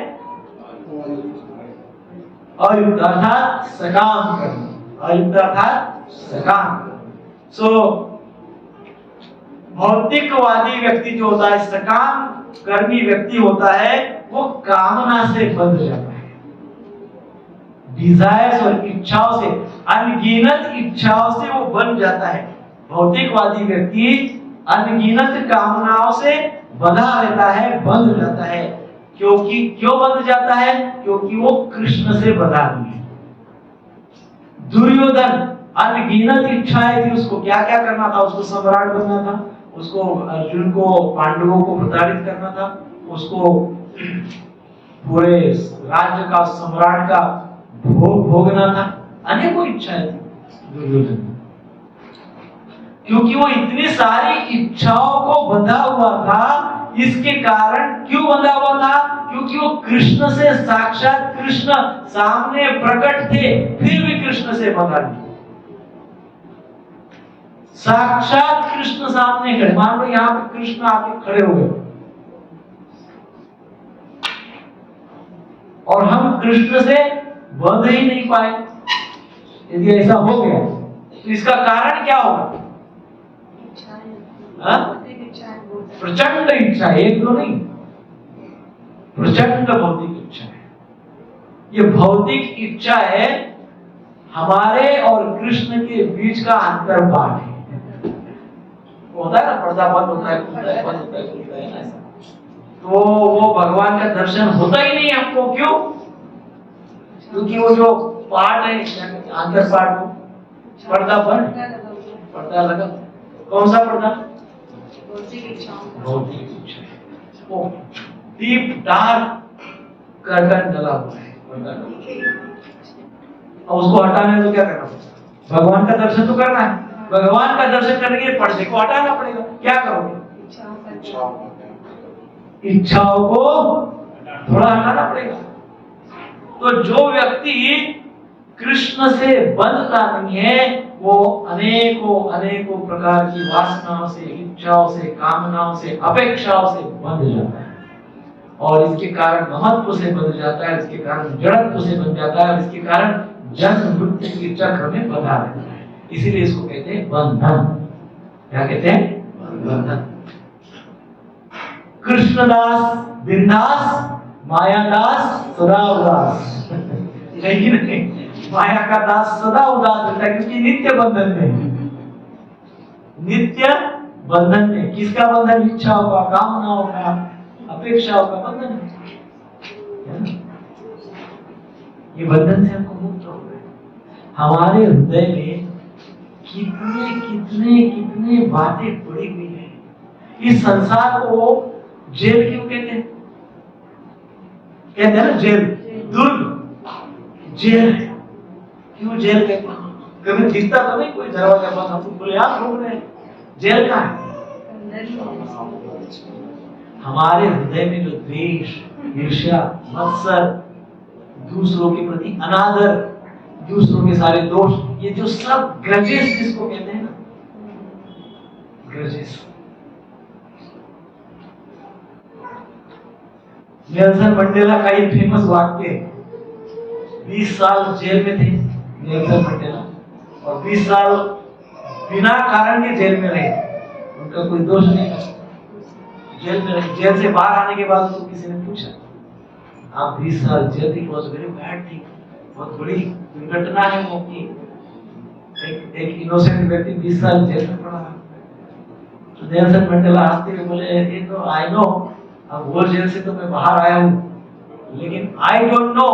अयुक्त अर्थात सकाम कर्म, अयुक्त अर्थात सकाम। सो भौतिकवादी व्यक्ति जो होता है, सकाम कर्मी व्यक्ति होता है, वो कामना से बंध जाता है, डिजायर्स और इच्छाओं से, अनगिनत इच्छाओं से वो बन जाता है। भौतिकवादी व्यक्ति अनगिनत कामनाओं से बंधा रहता है, बंध जाता है। क्योंकि क्यों बंध जाता है, क्योंकि वो कृष्ण से बंधा नहीं है। दुर्योधन अनगिनत इच्छाएं थी, उसको क्या क्या करना था, उसको सम्राट बनना था, उसको अर्जुन को पांडवों को प्रताड़ित करना था, उसको पूरे राज्य का सम्राट का भोग भोगना था, अनेकों इच्छाएं थी दुर्योधन। क्योंकि वो इतनी सारी इच्छाओं को बंधा हुआ था, इसके कारण क्यों बंधा हुआ था, क्योंकि वो कृष्ण से, साक्षात कृष्ण सामने प्रकट थे, फिर भी कृष्ण से बंधा नहीं। साक्षात कृष्ण सामने खड़े, मान लो यहाँ पे कृष्ण आके खड़े हुए और हम कृष्ण से बंध ही नहीं पाए, यदि ऐसा हो गया तो इसका कारण क्या होगा, प्रचंड इच्छा, एक दो नहीं, प्रचंड भौतिक इच्छा है। ये भौतिक इच्छा है हमारे और कृष्ण के बीच का अंतर्भाग है। होता है ना, पर्दा बंद होता है, खुलता है, बंद होता है, खुलता है, ऐसा। तो वो भगवान का दर्शन होता ही नहीं हमको। क्यों? क्योंकि वो जो पार्ट है, अंतर पार्ट, पर्दा बंद, पर्दा लगा। कौन सा पर्दा? भौतिक इच्छा। वो डीप डार्क कर्टन डला हुआ है, पर्दा डला। और उसको हटाने तो क्या करना पड़ेगा? भगवान का दर्शन तो करना है। भगवान का दर्शन करने के लिए पर्दे को हटाना पड़ेगा। क्या करोगे? इच्छाओं को थोड़ा हटाना पड़ेगा। तो जो व्यक्ति कृष्ण से बंधता नहीं है, वो अनेकों अनेकों प्रकार की वासनाओं से, इच्छाओं से, कामनाओं से, अपेक्षाओं से बंध जाता है, और इसके कारण महत्व से बंध जाता है, इसके कारण जड़त्व से बंध जाता है, इसके कारण जन्म मृत्यु के चक्र में बंधा रहता है। इसीलिए इसको कहते हैं बंधन। क्या कहते हैं? बंधन। कृष्णदास बिंदास, मायादास सदा उदास। नहीं, माया का दास सदा उदास रहता है, क्योंकि नित्य बंधन में, नित्य बंधन में। किसका बंधन? इच्छाओं का, कामनाओं का, अपेक्षाओं का बंधन है। ये बंधन से हमको मुक्त हो गए। हमारे हृदय में कितने कितने कितने बातें पड़ी हुई है। इस संसार को जेल क्यों कहते हैं? कहते हैं ना जेल, दुर्ग, जेल है। क्यों जेल कहते हैं? कभी दिखता तो नहीं कोई दरवाजा बंद, हम तो खुलेआम घूम रहे हैं। जेल का है हमारे हृदय में जो द्वेष, ईर्ष्या, मत्सर, दूसरों के प्रति अनादर, दूसरों के सारे दोष, ये जो सब ग्रजेस जिसको कहते हैं ना, ग्रजेस। नेल्सन मंडेला का ये फेमस वाक्य है, 20 साल जेल में थे नेल्सन मंडेला, और 20 साल बिना कारण के जेल में रहे, उनका कोई दोष नहीं था। जेल में रहे, जेल से बाहर आने के बाद तो किसी ने पूछा आप 20 साल जेल थी, बहुत वेरी बैड थी, बहुत बड़ी दुर्घटना है वो की एक इनोसेंट व्यक्ति 20 साल जेल में पड़ा। तो नेल्सन मंडेला हंसते हुए बोले ये तो आई नो, अब वो जेल से तो मैं बाहर आया हूँ, लेकिन आई डोंट नो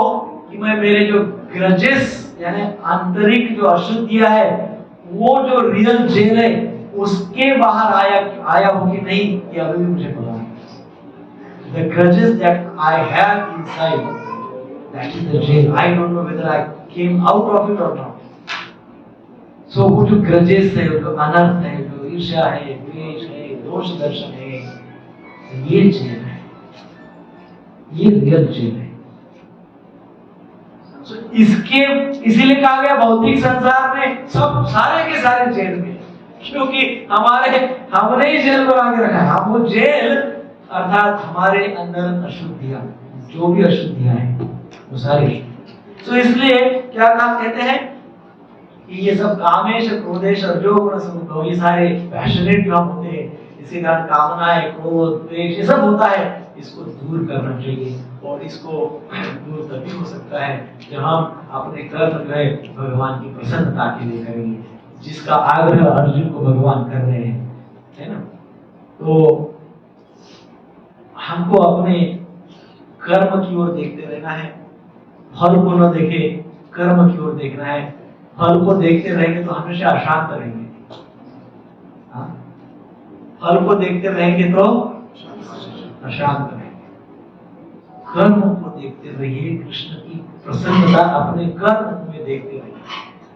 कि मैं मेरे जो ग्रजेस यानी आंतरिक जो अशुद्धियां है, वो जो रियल जेल है उसके बाहर आया हूँ कि नहीं, ये अभी भी मुझे पता नहीं। The grudges that I have inside, that is the jail. I don't know whether I came out of it or not. So वो जो grudges है, जो अनर्थ है, जो ईर्ष्या है, द्वेष है, दोष दर्शन है, ये जेल है, ये रियल जेल है। So इसके इसीलिए कहा गया भौतिक संसार में सब सारे के सारे जेल में, क्योंकि हमने ही जेल बना के रखा है। हम वो जेल अर्थात हमारे अंदर अशुद्धियां, जो भी अशुद्धियां हैं वो सारी। तो इसलिए क्या काम कहते हैं कि ये सब कामेश, क्रोधेश, रजोगुण संभोग, ये सारे पैशनेट जो हम होते हैं, इसी कारण कामनाएं, क्रोध, द्वेष ये सब होता है, इसको दूर करना चाहिए। और इसको दूर तभी हो सकता है जब हम अपने कर्म जो है भगवान की प्रसन्नता के लिए करेंगे, जिसका आग्रह अर्जुन को भगवान कर रहे हैं, है ना। तो हमको अपने कर्म की ओर देखते रहना है, फल को न देखे कर्म की ओर देखना है। फल को देखते रहेंगे तो हमेशा अशांत रहेंगे, फल को देखते रहेंगे तो अशांत रहेंगे। कर्म को देखते रहिए, कृष्ण की प्रसन्नता अपने कर्म में देखते रहिए।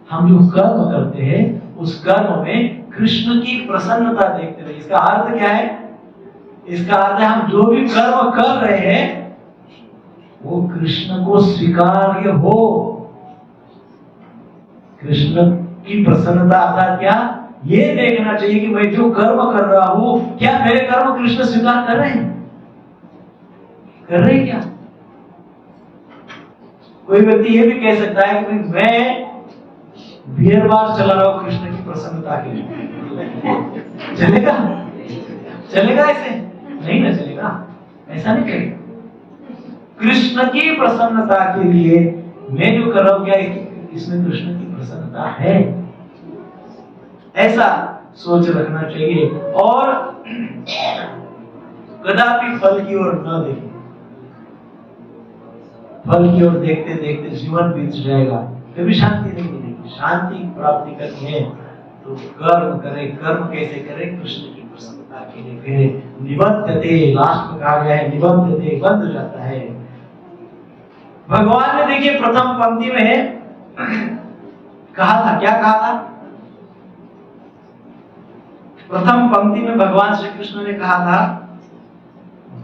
हम जो कर्म करते हैं उस कर्म में कृष्ण की प्रसन्नता देखते रहिए। इसका अर्थ क्या है? इसका अर्थ है हम जो भी कर्म कर रहे हैं वो कृष्ण को स्वीकार्य हो। कृष्ण की प्रसन्नता अर्थात क्या, ये देखना चाहिए कि मैं जो कर्म कर रहा हूं क्या मेरे कर्म कृष्ण स्वीकार कर रहे हैं, कर रहे हैं क्या? कोई व्यक्ति ये भी कह सकता है कि मैं बियर बार चला रहा हूं कृष्ण की प्रसन्नता के लिए, चलेगा? चलेगा ऐसे? नहीं ना चलेगा, ऐसा नहीं चलेगा। कृष्ण की प्रसन्नता के लिए मैं जो कर रहा हूं क्या इसमें कृष्ण की प्रसन्नता है, ऐसा सोच रखना चाहिए। और कदापि फल की ओर न देखें। फल की ओर देखते देखते जीवन बीत जाएगा, कभी शांति नहीं मिलेगी। शांति प्राप्ति करनी है तो कर्म करें। कर्म कैसे करें? कृष्ण की प्रसन्नता के लिए। फिर निबद्धते, लास्ट में कहा गया है निबद्धते, बंध जाता है। भगवान ने देखिए प्रथम पंक्ति में कहा था, क्या कहा था? प्रथम पंक्ति में भगवान श्री कृष्ण ने कहा था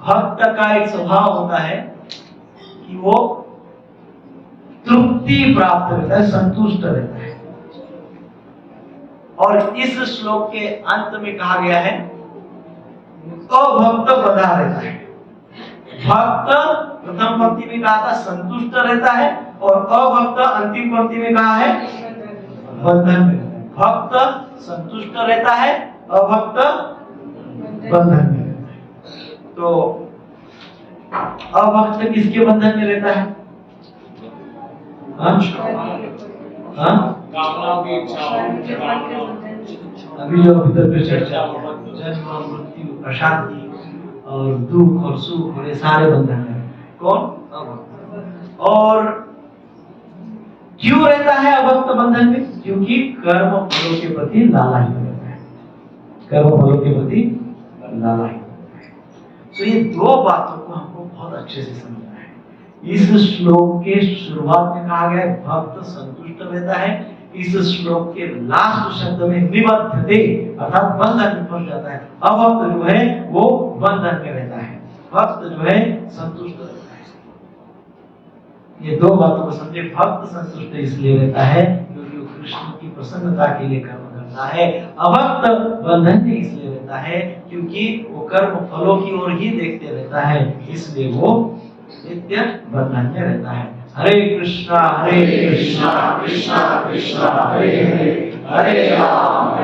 भक्त का एक स्वभाव होता है कि वो तृप्ति प्राप्त रहता है, संतुष्ट रहता है। और इस श्लोक के अंत में कहा गया है अभक्त बधा रहता है। भक्त प्रथम पंक्ति में कहा था संतुष्ट रहता है, और अभक्त अंतिम पंक्ति में कहा है बंधन में रहता है। भक्त संतुष्ट रहता है, अभक्त बंधन में रहता है। तो अभक्त किसके बंधन में रहता है? अभी जो भीतर पे चर्चा, जन्म मृत्यु अशांति और दुख और सुख और ये सारे बंधन है। कौन? अभक्त। और क्यों रहता है अभक्त बंधन में? क्योंकि कर्म फलों के प्रति लालायित रहता है। कर्म फलों के प्रति लालायित। तो ये दो बातों को हमको बहुत अच्छे से समझना है। इस श्लोक के शुरुआत में कहा गया है भक्त संतुष्ट रहता है। इस श्लोक के लास्ट शब्द में निबद्धते अर्थात बंधन में फंस जाता है। अभक्त जो है वो बंधन में रहता है, भक्त जो है संतुष्ट रहता है। ये दो बातों को समझे। भक्त संतुष्ट इसलिए रहता है क्योंकि वो कृष्ण की प्रसन्नता के लिए कर्म करता है। अभक्त बंधन में इसलिए रहता है क्योंकि वो कर्म फलों की ओर ही देखते रहता है, इसलिए वो नित्य बंधन में रहता है। हरे कृष्णा कृष्णा कृष्णा कृष्णा हरे हरे राम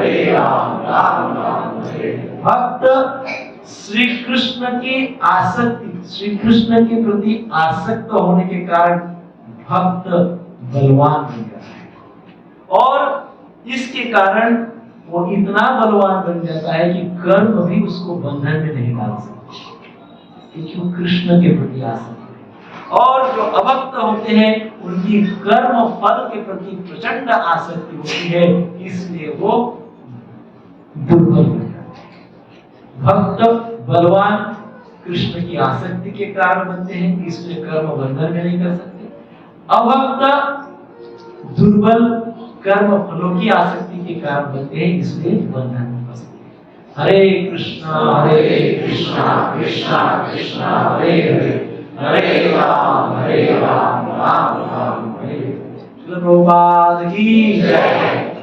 राम राम हरे। भक्त श्री कृष्ण की आसक्ति, श्री कृष्ण के प्रति आसक्त होने के कारण भक्त बलवान बन जाता है और इसके कारण वो इतना बलवान बन जाता है कि कर्म भी उसको बंधन में नहीं डाल सकते, क्योंकि वो कृष्ण के प्रति आसक्त है। और जो अभक्त होते हैं उनकी कर्म फल के प्रति प्रचंड आसक्ति होती है, इसलिए वो दुर्बल बन जाते हैं। भक्त बलवान कृष्ण की आसक्ति के कारण बनते हैं, इसलिए कर्म बंधन में नहीं कर सकते। अभक्त दुर्बल कर्म फलों की आसक्ति के कारण बनते हैं, इसलिए बंधन में फंसते हैं। हरे कृष्णा कृष्णा कृष्णा हरे हरे राम राम राम हरे। प्रभुपाद की जय।